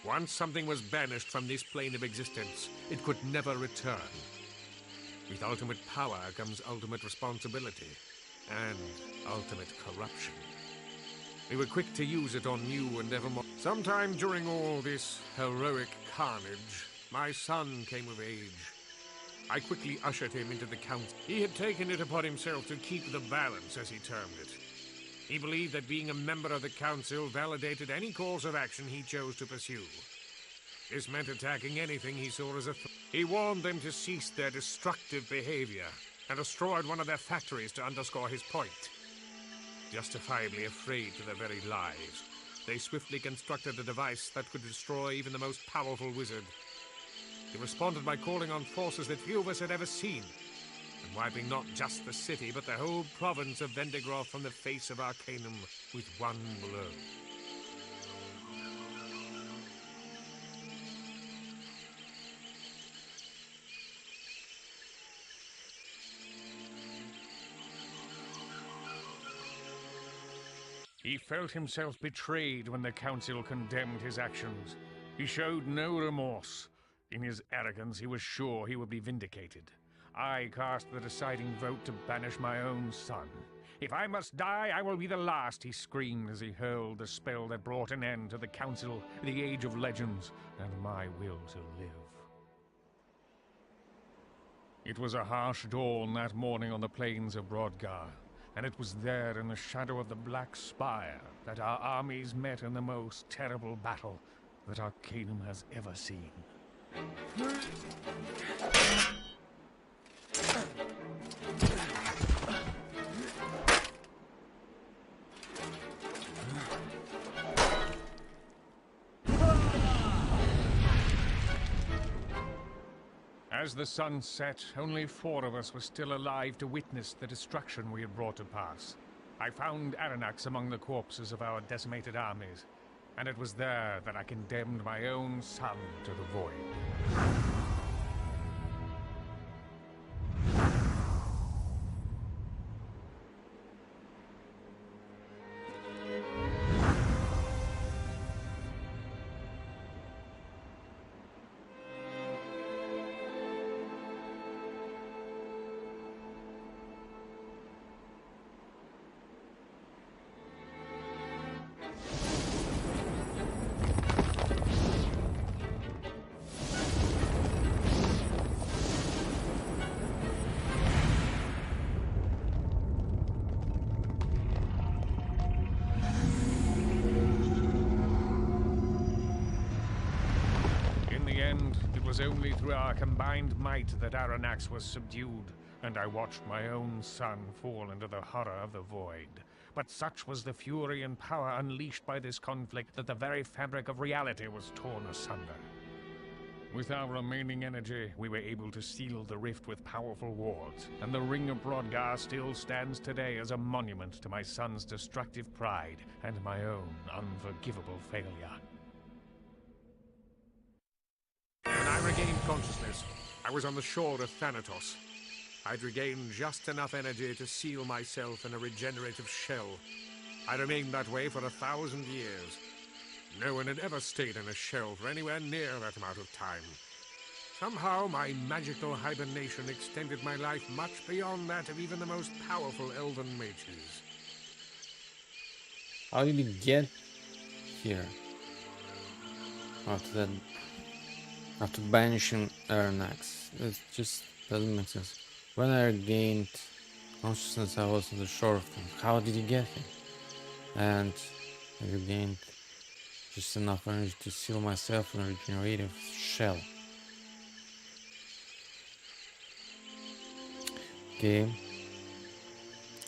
Once something was banished from this plane of existence, it could never return. With ultimate power comes ultimate responsibility and ultimate corruption. We were quick to use it on new and ever more. Sometime during all this heroic carnage, my son came of age. I quickly ushered him into the council. He had taken it upon himself to keep the balance, as he termed it. He believed that being a member of the council validated any course of action he chose to pursue. This meant attacking anything he saw as a threat. He warned them to cease their destructive behavior and destroyed one of their factories to underscore his point. Justifiably afraid to their very lives, they swiftly constructed a device that could destroy even the most powerful wizard. He responded by calling on forces that few of us had ever seen, and wiping not just the city, but the whole province of Vendigroth from the face of Arcanum with one blow. He felt himself betrayed when the Council condemned his actions. He showed no remorse. In his arrogance, he was sure he would be vindicated. I cast the deciding vote to banish my own son. If I must die, I will be the last, he screamed as he hurled the spell that brought an end to the Council, the Age of Legends, and my will to live. It was a harsh dawn that morning on the plains of Brodgar, and it was there in the shadow of the Black Spire that our armies met in the most terrible battle that Arcanum has ever seen. As the sun set, only 4 of us were still alive to witness the destruction we had brought to pass. I found Aranax among the corpses of our decimated armies, and it was there that I condemned my own son to the void. It was only through our combined might that Aranax was subdued, and I watched my own son fall into the horror of the void. But such was the fury and power unleashed by this conflict that the very fabric of reality was torn asunder. With our remaining energy, we were able to seal the rift with powerful wards, and the Ring of Brodgar still stands today as a monument to my son's destructive pride and my own unforgivable failure. When I regained consciousness, I was on the shore of Thanatos. I'd regained just enough energy to seal myself in a regenerative shell. I remained that way for 1,000 years. No one had ever stayed in a shell for anywhere near that amount of time. Somehow, my magical hibernation extended my life much beyond that of even the most powerful elven mages. How did you get here? After banishing Aranax. It just doesn't make sense. When I regained consciousness, I was on the shore of them. How did you get here? And I regained just enough energy to seal myself in a regenerative shell. Okay.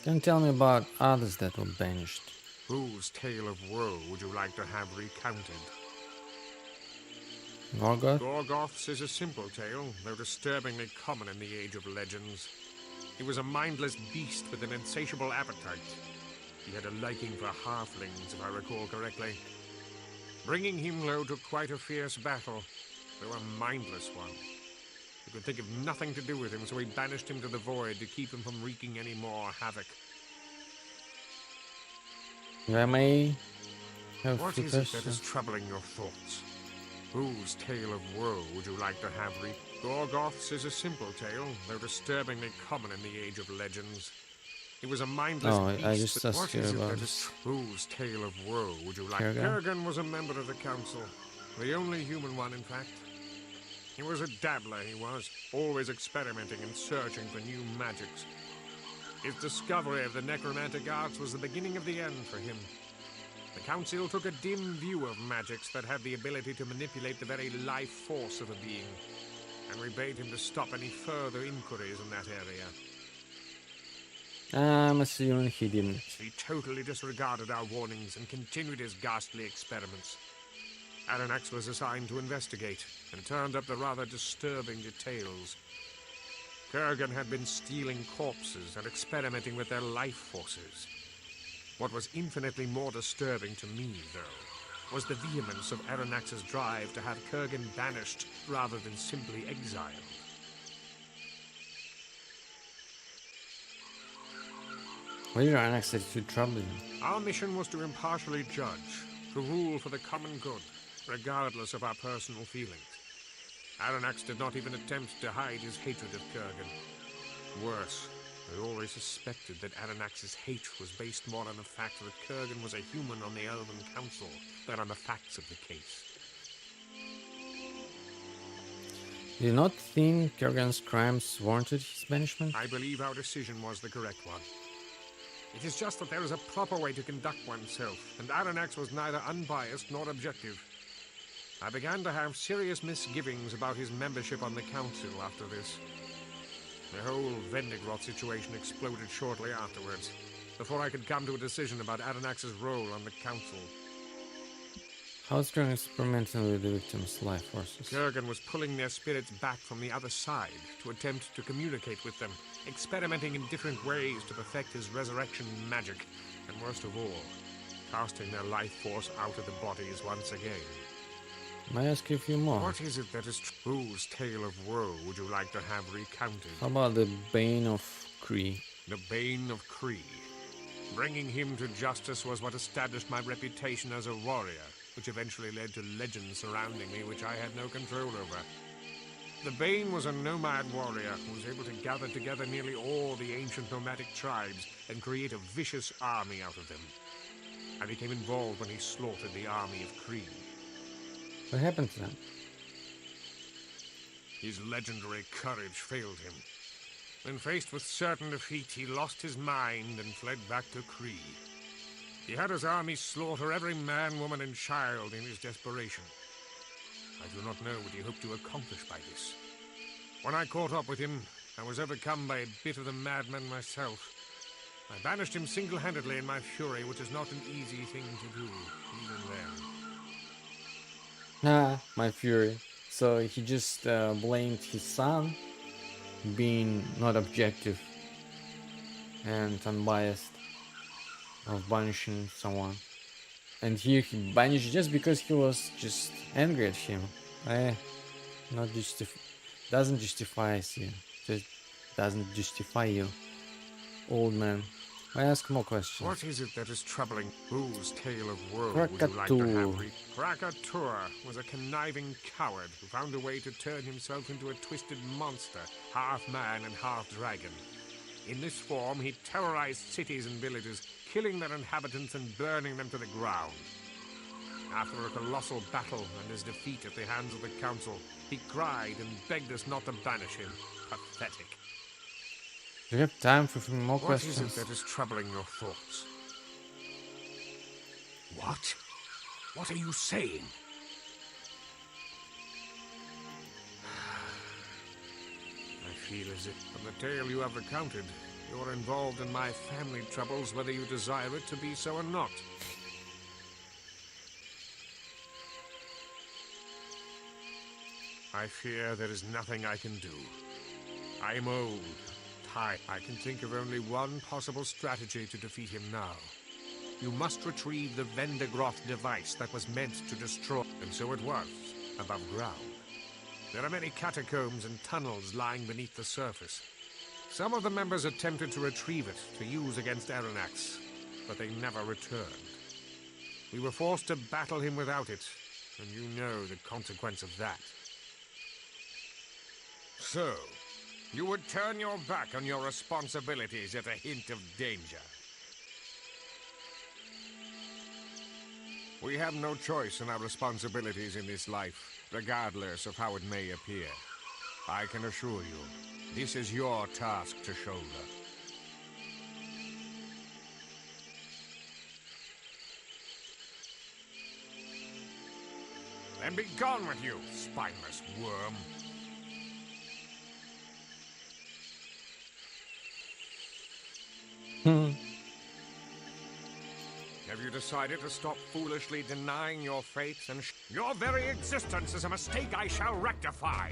Can you tell me about others that were banished? Whose tale of woe would you like to have recounted? Gorgoth? Gorgoth's is a simple tale, though disturbingly common in the Age of Legends. He was a mindless beast with an insatiable appetite. He had a liking for halflings, if I recall correctly. Bringing him low took quite a fierce battle, though a mindless one. He could think of nothing to do with him, so he banished him to the void to keep him from wreaking any more havoc. I may have What is it that is troubling your thoughts? Whose tale of woe would you like to have Gorgoth's is a simple tale, though disturbingly common in the Age of Legends. He was a mindless beast. I just asked you about whose tale of woe would you like? Kurgan was a member of the Council. The only human one, in fact. He was a dabbler, he was, always experimenting and searching for new magics. His discovery of the necromantic arts was the beginning of the end for him. The Council took a dim view of magics that had the ability to manipulate the very life force of a being, and we bade him to stop any further inquiries in that area. I'm assuming he didn't. He totally disregarded our warnings and continued his ghastly experiments. Aranax was assigned to investigate, and turned up the rather disturbing details. Kurgan had been stealing corpses and experimenting with their life forces. What was infinitely more disturbing to me, though, was the vehemence of Aranax's drive to have Kurgan banished rather than simply exiled. Why did Anax attitude trouble you? Our mission was to impartially judge, to rule for the common good, regardless of our personal feelings. Aranax did not even attempt to hide his hatred of Kurgan. Worse, I always suspected that Aranax's hate was based more on the fact that Kurgan was a human on the Elven Council than on the facts of the case. Do you not think Kurgan's crimes warranted his banishment? I believe our decision was the correct one. It is just that there is a proper way to conduct oneself, and Aranax was neither unbiased nor objective. I began to have serious misgivings about his membership on the Council after this. The whole Vendigroth situation exploded shortly afterwards, before I could come to a decision about Aranax's role on the Council. How is Kurgan experimenting with the victims' life forces? Kurgan was pulling their spirits back from the other side to attempt to communicate with them, experimenting in different ways to perfect his resurrection magic, and worst of all, casting their life force out of the bodies once again. May I ask you a few more? What is it that is whose tale of woe would you like to have recounted? How about the Bane of Kree? The Bane of Kree. Bringing him to justice was what established my reputation as a warrior, which eventually led to legends surrounding me which I had no control over. The Bane was a nomad warrior who was able to gather together nearly all the ancient nomadic tribes and create a vicious army out of them. I became involved when he slaughtered the army of Kree. What happened to them? His legendary courage failed him. When faced with certain defeat, he lost his mind and fled back to Kree. He had his army slaughter every man, woman, and child in his desperation. I do not know what he hoped to accomplish by this. When I caught up with him, I was overcome by a bit of the madman myself. I banished him single-handedly in my fury, which is not an easy thing to do, even then. Ah, my fury. So he just blamed his son being not objective and unbiased of banishing someone. And here he banished just because he was just angry at him. Not doesn't justify you. Just doesn't justify you, old man. I ask more questions. What is it that is troubling? Whose tale of woe would you like to have? Krakatur was a conniving coward who found a way to turn himself into a twisted monster, half man and half dragon. In this form, he terrorized cities and villages, killing their inhabitants and burning them to the ground. After a colossal battle and his defeat at the hands of the Council, he cried and begged us not to banish him. Pathetic. Do you have time for more questions? What is it that is troubling your thoughts? What? What are you saying? I feel as if, from the tale you have recounted, you're involved in my family troubles, whether you desire it to be so or not. I fear there is nothing I can do. I am old. I can think of only one possible strategy to defeat him now. You must retrieve the Vendigroth device that was meant to destroy, and so it was, above ground. There are many catacombs and tunnels lying beneath the surface. Some of the members attempted to retrieve it to use against Aranax, but they never returned. We were forced to battle him without it, and you know the consequence of that. So, you would turn your back on your responsibilities at a hint of danger. We have no choice in our responsibilities in this life, regardless of how it may appear. I can assure you, this is your task to shoulder. Then be gone with you, spineless worm. Have you decided to stop foolishly denying your faith and your very existence is a mistake I shall rectify?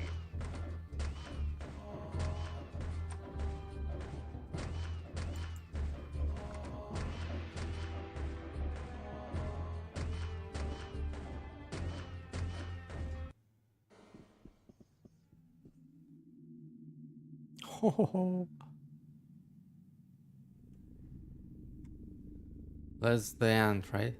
That's the end, right?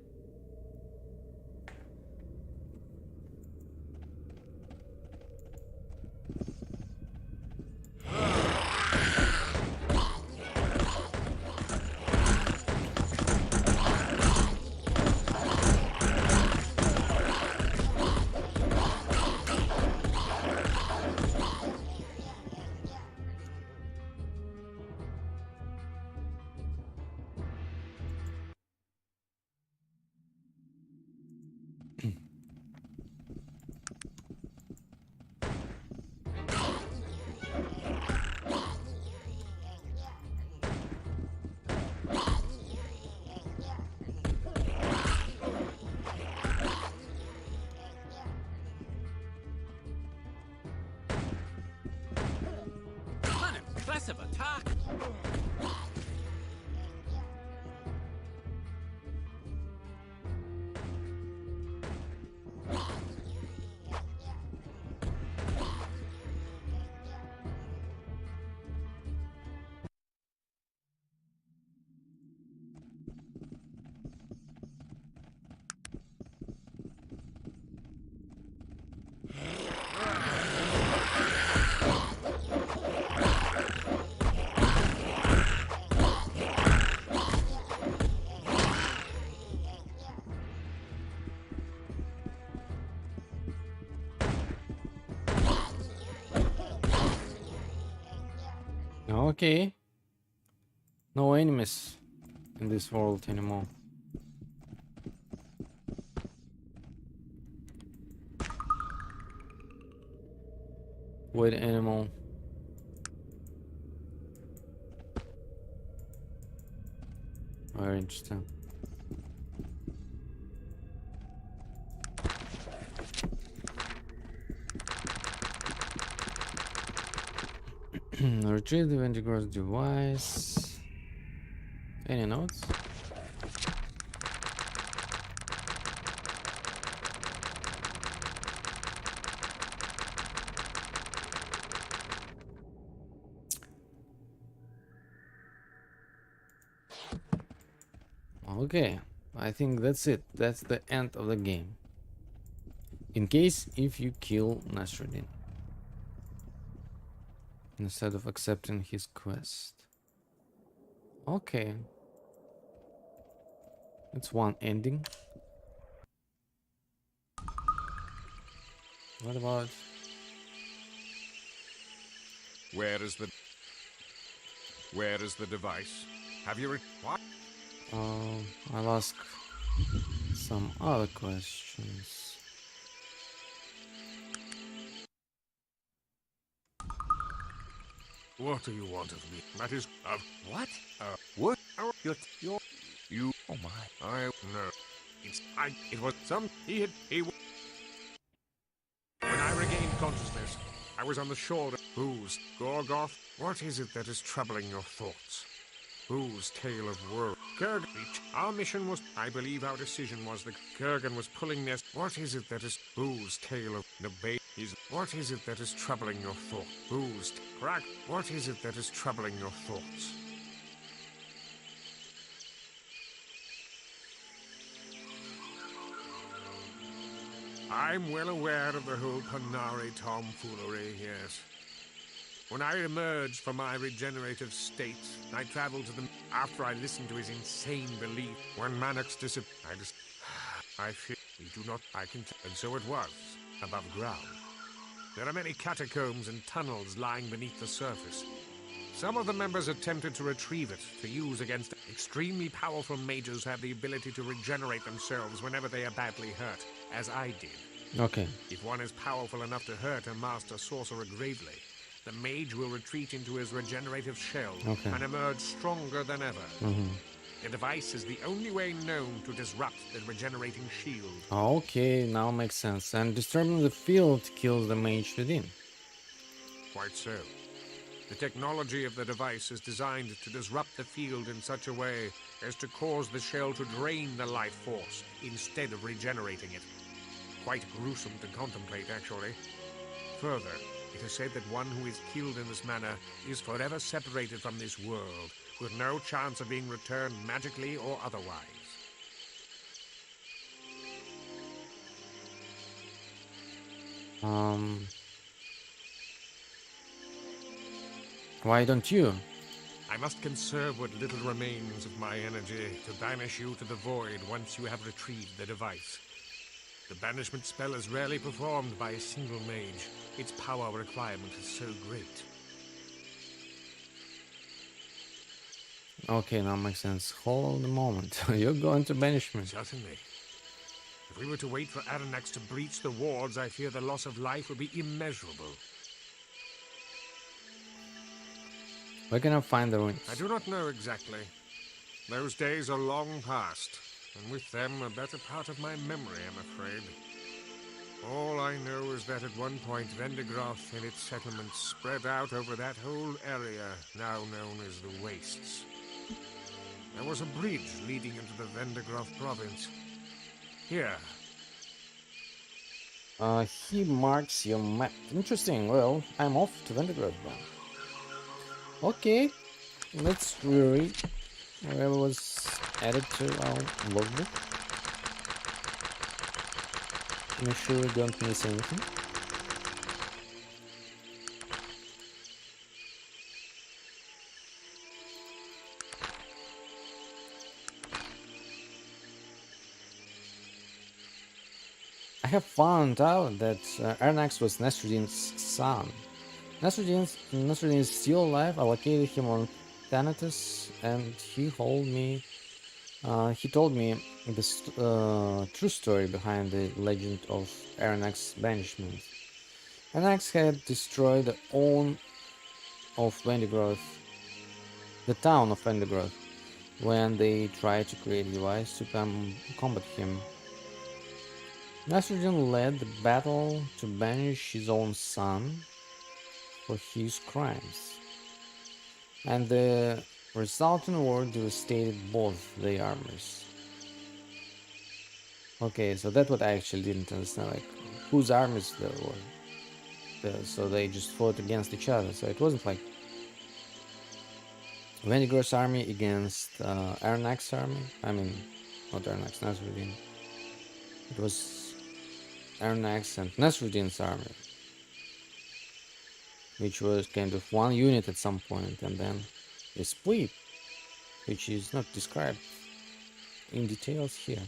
Impressive attack! Okay. No enemies in this world anymore. Wait, animal. Very interesting. Retrieve the Vendigro's device. Any notes? Okay, I think that's it. That's the end of the game. In case if you kill Nasruddin instead of accepting his quest. Okay. It's one ending. What about... Where is the device? Have you what? I'll ask some other questions. What do you want of me? That is what? What? You. Oh my. I no. It was some. He. When I regained consciousness, I was on the shore. Whose Gorgoth? What is it that is troubling your thoughts? Whose tale of woe? Kurgan. Our mission was. I believe our decision was that Kurgan was pulling this. What is it that is? Whose tale of debate is? What is it that is troubling your thoughts? Whose crack? What is it that is troubling your thoughts? I'm well aware of the whole Panari tomfoolery, yes. When I emerged from my regenerative state, I traveled to them after I listened to his insane belief. When Mannix disappeared, I fear we do not, I can tell. And so it was, above ground. There are many catacombs and tunnels lying beneath the surface. Some of the members attempted to retrieve it, to use against extremely powerful mages who have the ability to regenerate themselves whenever they are badly hurt, as I did. Okay. If one is powerful enough to hurt a master sorcerer gravely, the mage will retreat into his regenerative shell and emerge stronger than ever. The device is the only way known to disrupt the regenerating shield. Okay, now makes sense. And disturbing the field kills the mage within. Quite so. The technology of the device is designed to disrupt the field in such a way as to cause the shell to drain the life force instead of regenerating it. Quite gruesome to contemplate, actually. Further, it is said that one who is killed in this manner is forever separated from this world, with no chance of being returned magically or otherwise. Um, why don't you? I must conserve what little remains of my energy to banish you to the void once you have retrieved the device. The banishment spell is rarely performed by a single mage. Its power requirement is so great. Okay, now makes sense. Hold on a moment. You're going to banish me. Certainly. If we were to wait for Aranax to breach the wards, I fear the loss of life would be immeasurable. Where can I find the ruins? I do not know exactly. Those days are long past, and with them a better part of my memory, I'm afraid. All I know is that at one point Vendigroth and its settlements spread out over that whole area now known as the Wastes. There was a bridge leading into the Vendigroth province. Here. He marks your map. Interesting. Well, I'm off to Vendigroth then. Okay, let's reread whatever was added to our logbook. Make sure we don't miss anything. I have found out that Arnax was Nasruddin's son. Nasruddin is still alive. I located him on Thanatos, and he told me the true story behind the legend of Aranax's banishment. Aranax had destroyed the town of Vendigroth when they tried to create a device to combat him. Nasruddin led the battle to banish his own son for his crimes, and the resultant war devastated both the armies. Okay, so that's what I actually didn't understand, like whose armies there were. So they just fought against each other, so it wasn't like Vendigroth's army against Aranax's army. I mean, not Aranax, Nasruddin. It was Aranax and Nasruddin's army, which was kind of one unit at some point, and then they split, which is not described in details here.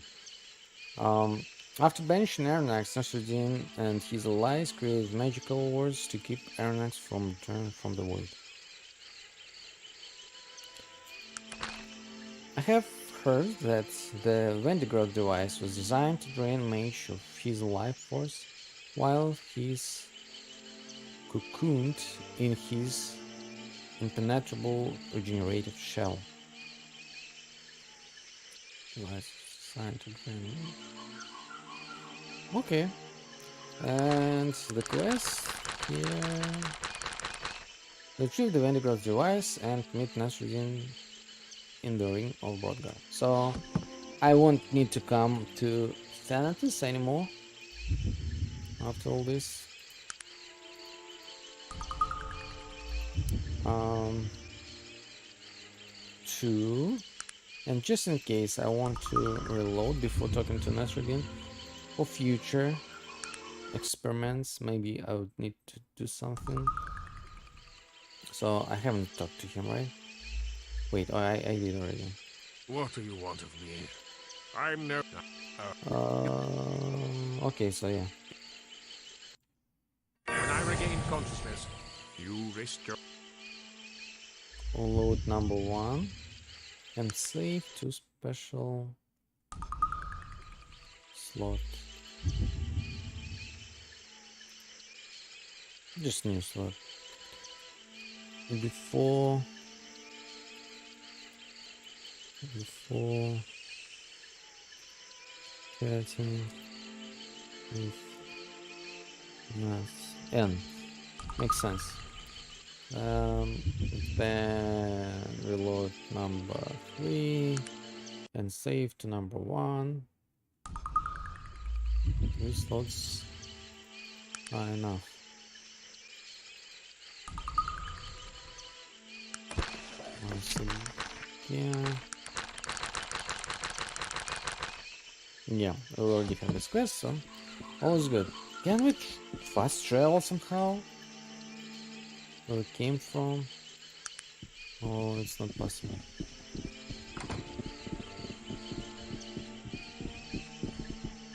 After banishing Aranax, Nasruddin and his allies created magical wars to keep Aranax from returning from the void. I have heard that the Vendigroth device was designed to drain Mage of his life force while he's cocooned in his impenetrable regenerative shell. Okay, and the quest here: retrieve the Vendigroth device and meet Nasruddin in the Ring of Broadguard. So I won't need to come to Thanatos anymore after all this. And just in case I want to reload before talking to Nasruddin for future experiments, maybe I would need to do something. So I haven't talked to him, right? Wait, oh, I did already. What do you want of me? I'm no... Okay, so yeah. When I regain consciousness, you risk your... Load number 1 and save to special slot. Just new slot. Before 13 with N. Makes sense. Then reload number 3 and save to number 1. These slots are enough. Once again. Yeah, we already have this quest, so all is good. Can we fast travel somehow? Where it came from? Oh, it's not possible.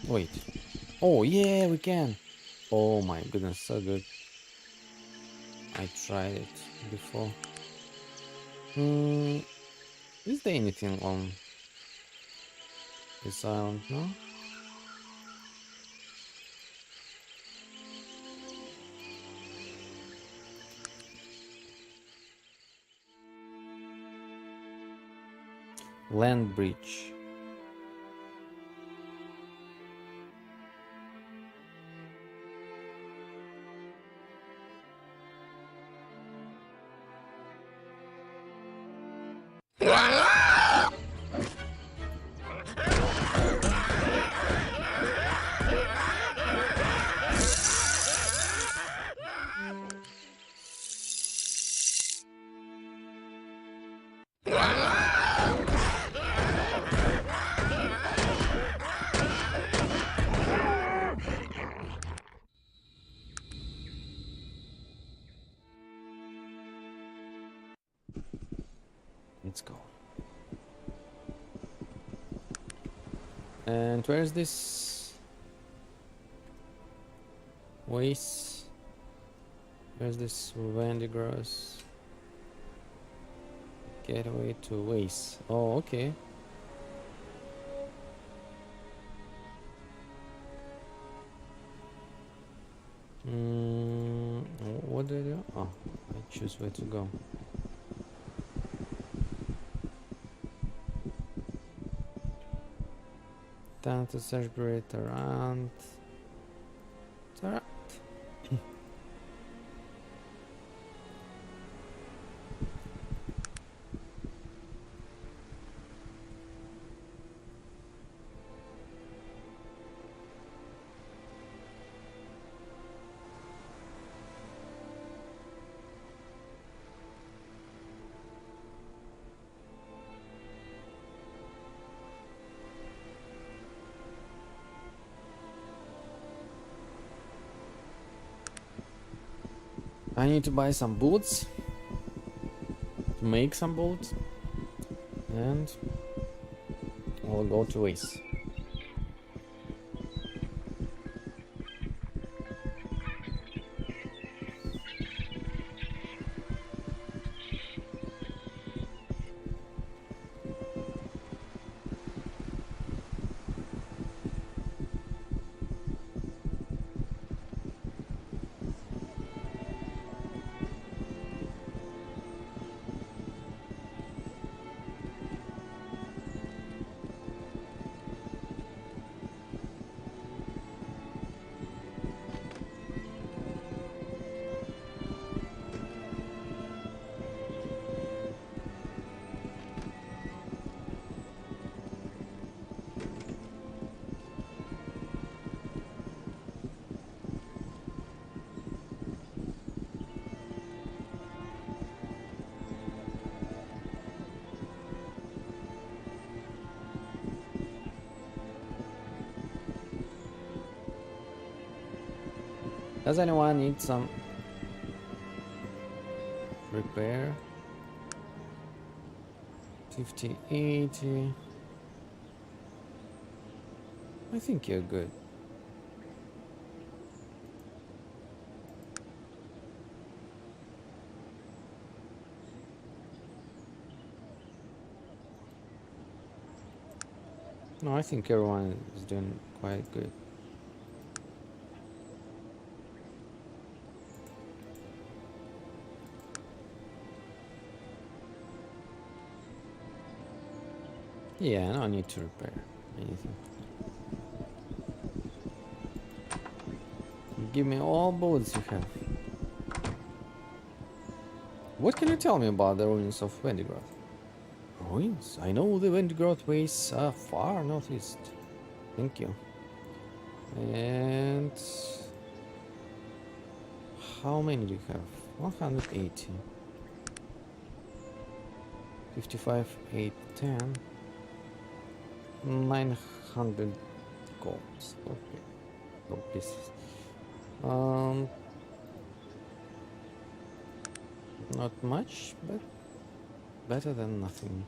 Wait. Oh, yeah, we can. Oh my goodness, so good. I tried it before. Is there anything on this island? No? Land bridge. Let's go. And where's this waste? Where's this Vandigross? Gateway to waste. Oh, okay. What do I do? Oh, I choose where to go. Down to search around. Alright. I need to buy some bullets, to make some bullets, and I'll go to waste. Does anyone need some repair? 50, 80. I think you're good. No, I think everyone is doing quite good. Yeah, no need to repair anything. Give me all bullets you have. What can you tell me about the ruins of Vendigroth? Ruins? I know the Vendigroth ways far northeast. Thank you. And how many do you have? 180. 55, 8, 10. 900 golds. Okay. Gold pieces. Um, not much, but better than nothing.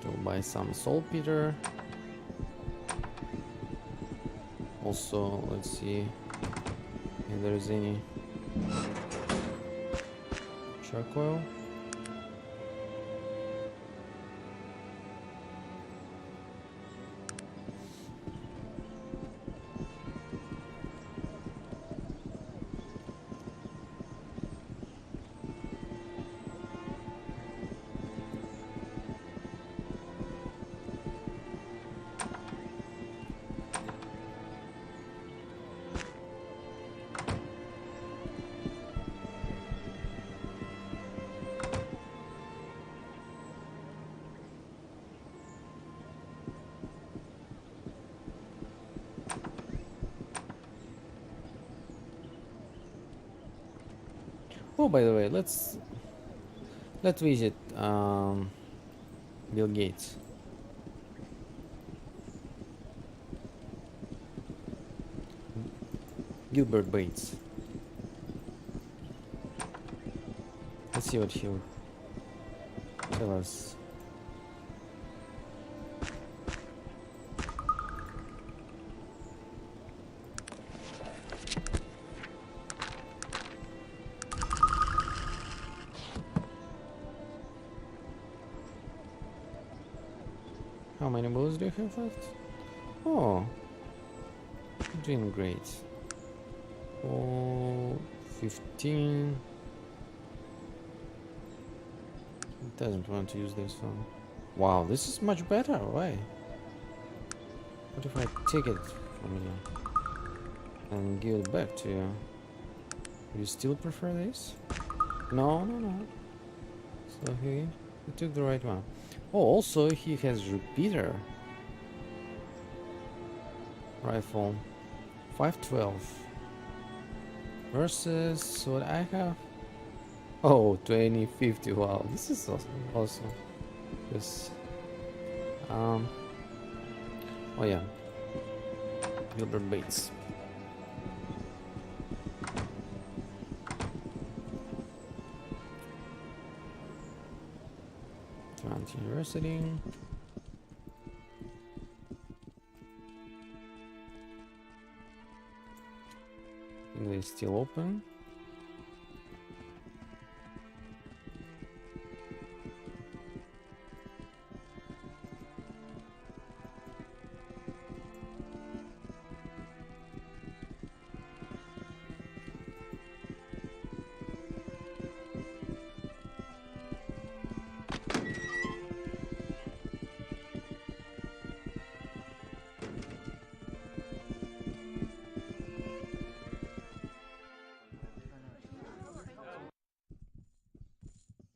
To buy some saltpeter. Also, let's see if there's any charcoal. Oh, by the way, let's visit Bill Gates. Gilbert Bates. Let's see what he'll tell us. How many bullets do you have left? Oh, doing great. Oh, 15. Doesn't want to use this one. Wow, this is much better. Why? What if I take it from you and give it back to you? You still prefer this? No. So he took the right one. Oh, also he has repeater rifle 512 versus what I have. Oh, 2050. Wow, this is awesome. This oh yeah, Gilbert Bates. University. They're still open.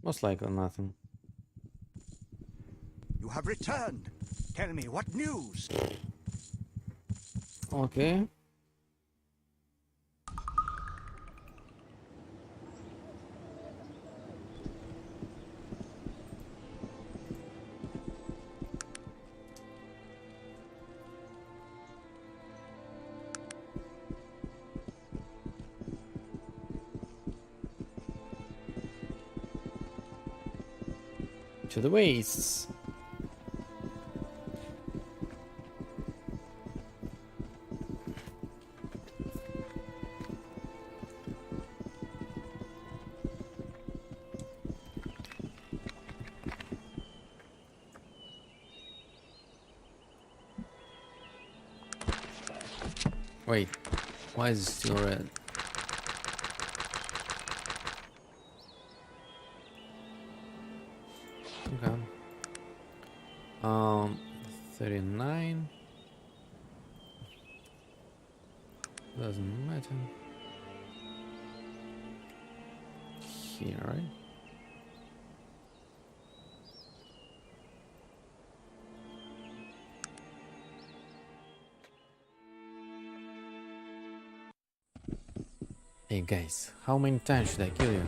Most likely nothing. You have returned. Tell me, what news? Okay. To the wastes. Wait, why is it still red? Okay. 39. Doesn't matter. Here, right? Hey guys, how many times should I kill you?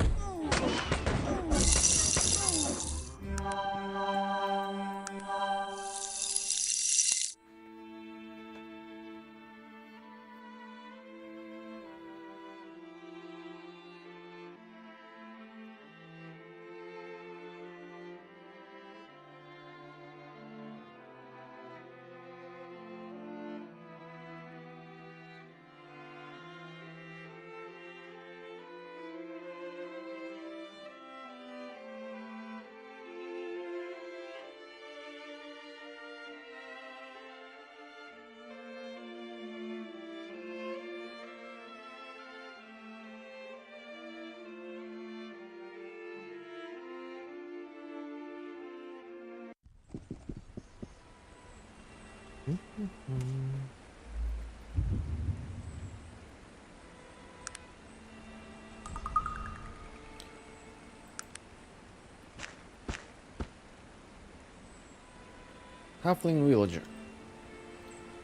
Halfling villager.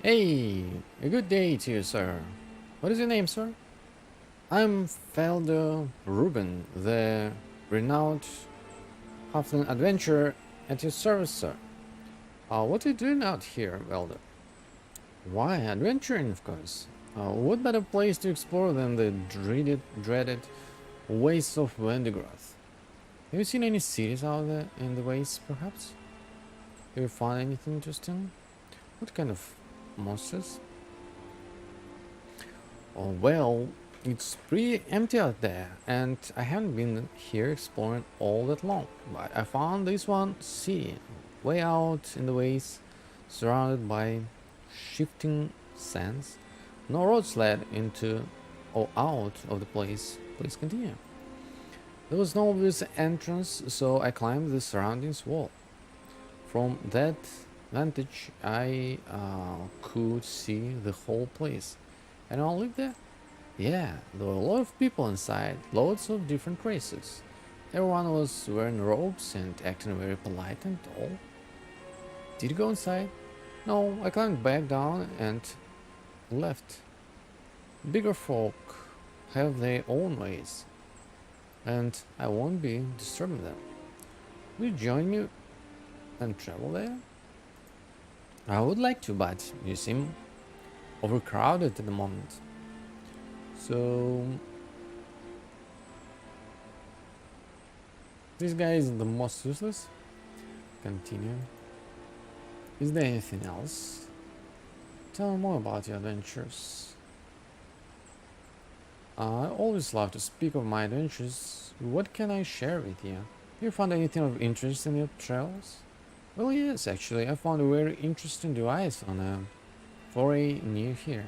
Hey, a good day to you, sir. What is your name, sir? I'm Felder Ruben, the renowned halfling adventurer at your service, sir. What are you doing out here, Felder? Why, adventuring, of course. What better place to explore than the dreaded wastes of Wendigroth? Have you seen any cities out there in the wastes, perhaps? Have you found anything interesting? What kind of monsters? Oh, well, it's pretty empty out there, and I haven't been here exploring all that long. But I found this one city, way out in the wastes, surrounded by shifting sands. No roads led into or out of the place. Please continue. There was no obvious entrance, so I climbed the surroundings wall. From that vantage, I could see the whole place. Anyone live there? Yeah, there were a lot of people inside, loads of different races. Everyone was wearing robes and acting very polite and all. Did you go inside? No, I climbed back down and left. Bigger folk have their own ways, and I won't be disturbing them. Will you join me and travel there? I would like to, but you seem overcrowded at the moment. So this guy is the most useless. Continue. Is there anything else? Tell me more about your adventures. I always love to speak of my adventures. What can I share with you? Have you found anything of interest in your travels? Well, yes, actually, I found a very interesting device on a foray near here.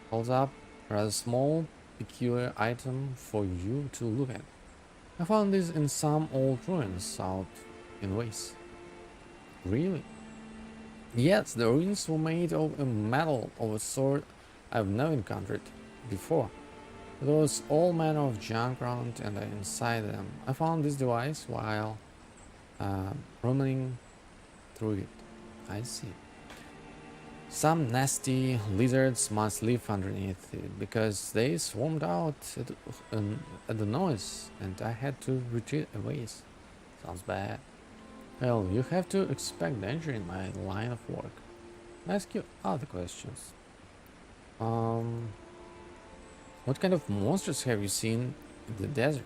Holds up a rather small, peculiar item for you to look at. I found this in some old ruins out in waste. Really? Yes, the ruins were made of a metal of a sort I've never encountered before. There was all manner of junk around and inside them. I found this device while roaming through it. I see. Some nasty lizards must live underneath it because they swarmed out at the noise and I had to retreat away. Sounds bad. Well, you have to expect danger in my line of work. I'll ask you other questions. What kind of monsters have you seen in the desert?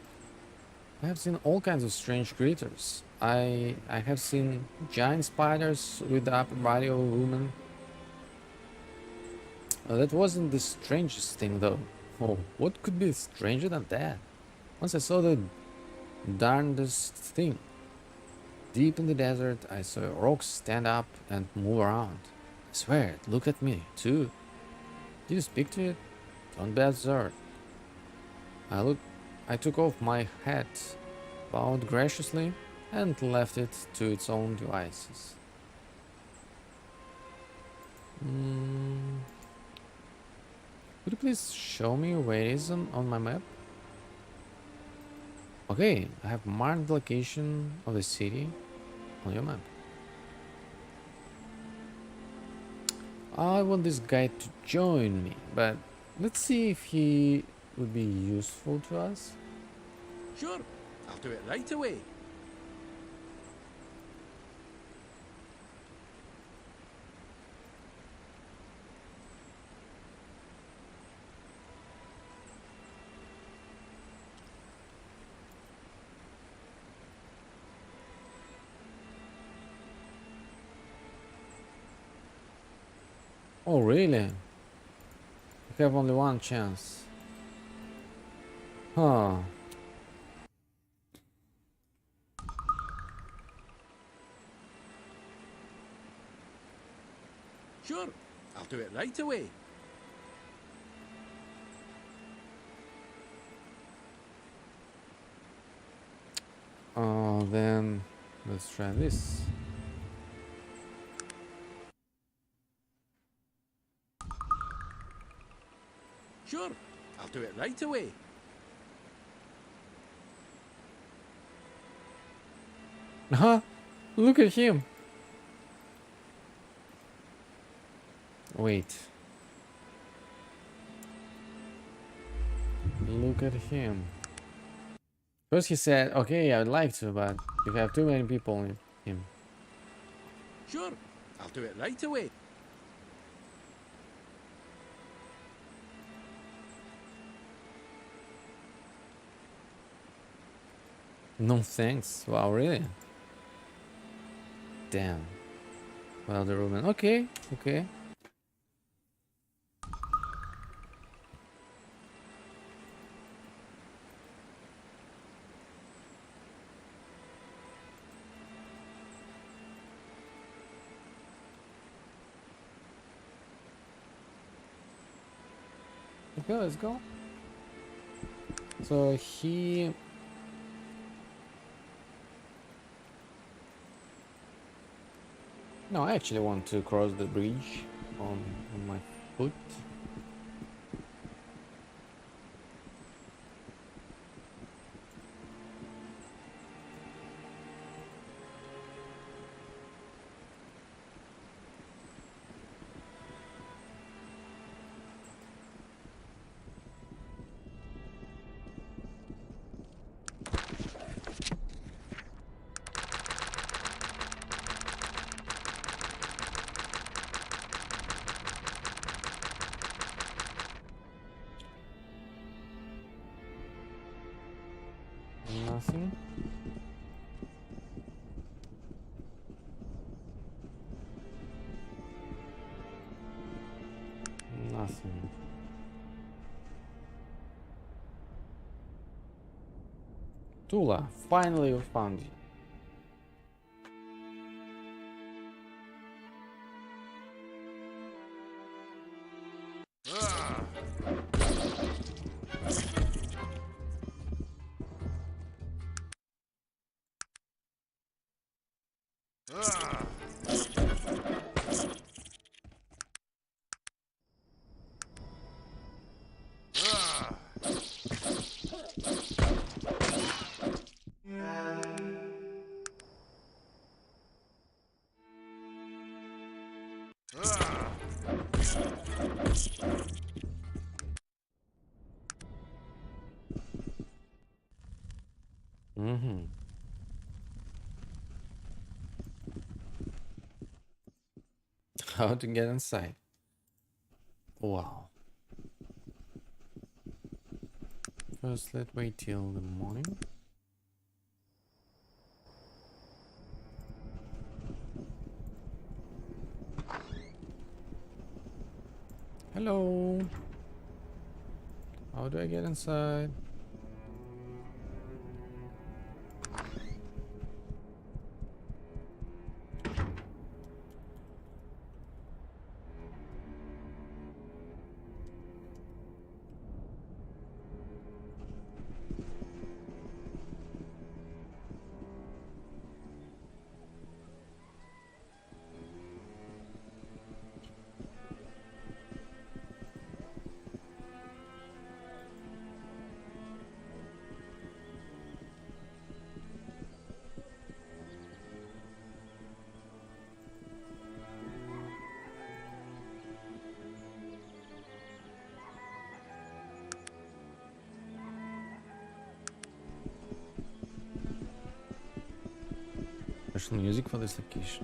I have seen all kinds of strange creatures. I have seen giant spiders with the upper body of a woman. That wasn't the strangest thing though. Oh, what could be stranger than that? Once I saw the darndest thing. Deep in the desert, I saw rocks stand up and move around. I swear it looked at me too. Did you speak to it? Don't be absurd. I took off my hat, bowed graciously, and left it to its own devices. Could you please show me where it is on my map? Okay, I have marked the location of the city on your map. I want this guy to join me, but let's see if he would be useful to us. Sure, I'll do it right away. Oh, really? You have only one chance. Huh. Sure, I'll do it right away. Then let's try this. Sure, I'll do it right away. Huh? Look at him. Wait. Look at him. First he said, okay, I'd like to, but you have too many people in him. Sure, I'll do it right away. No thanks. Wow, really? Damn. Well, the Roman. Okay, okay. Okay, let's go. So he... No, I actually want to cross the bridge on my foot. Nothing. Nothing. Tula, finally we found you. Mm-hmm. How to get inside? Wow. First, let's wait till the morning. Hello. How do I get inside? Special music for this location.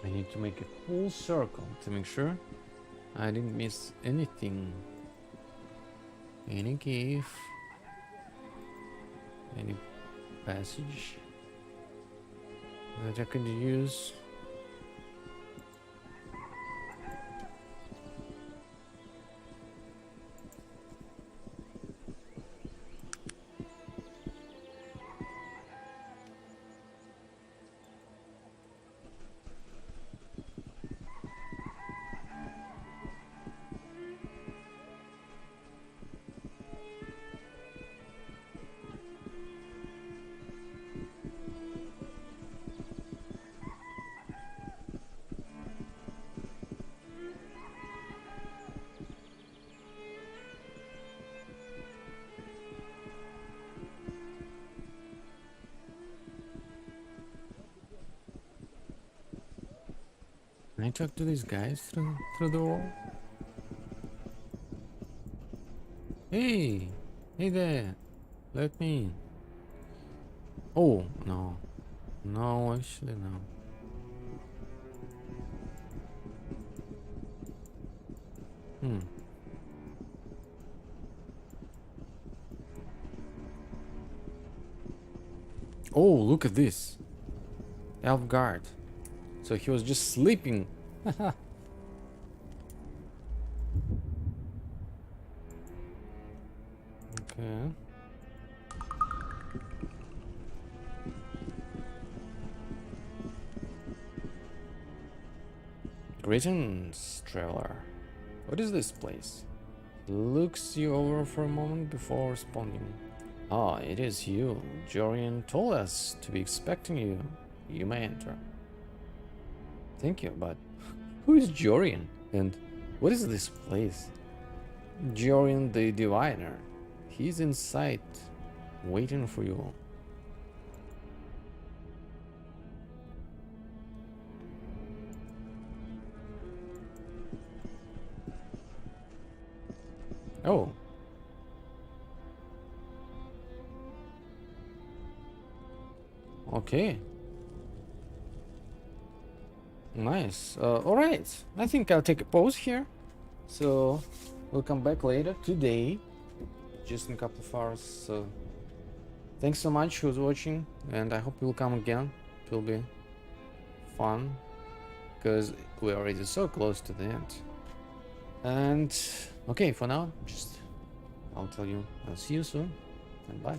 I need to make a full circle to make sure I didn't miss anything. Any cave, any passage that I could use. Can I talk to these guys through the wall? Hey! Hey there! Let me in. Oh, no. No, actually, no. Oh, look at this. Elf guard. So he was just sleeping. Okay. Greetings, traveler. What is this place? He looks you over for a moment before responding. Ah, it is you. Jorian told us to be expecting you. You may enter. Thank you, but who is Jorian? And what is this place? Jorian the Diviner. He's inside, waiting for you. Oh. Okay. Nice. Alright. I think I'll take a pause here. So we'll come back later today. Just in a couple of hours. So thanks so much who's watching, and I hope you'll come again. It will be fun, because we're already so close to the end. And okay, for now, I'll tell you I'll see you soon, and bye.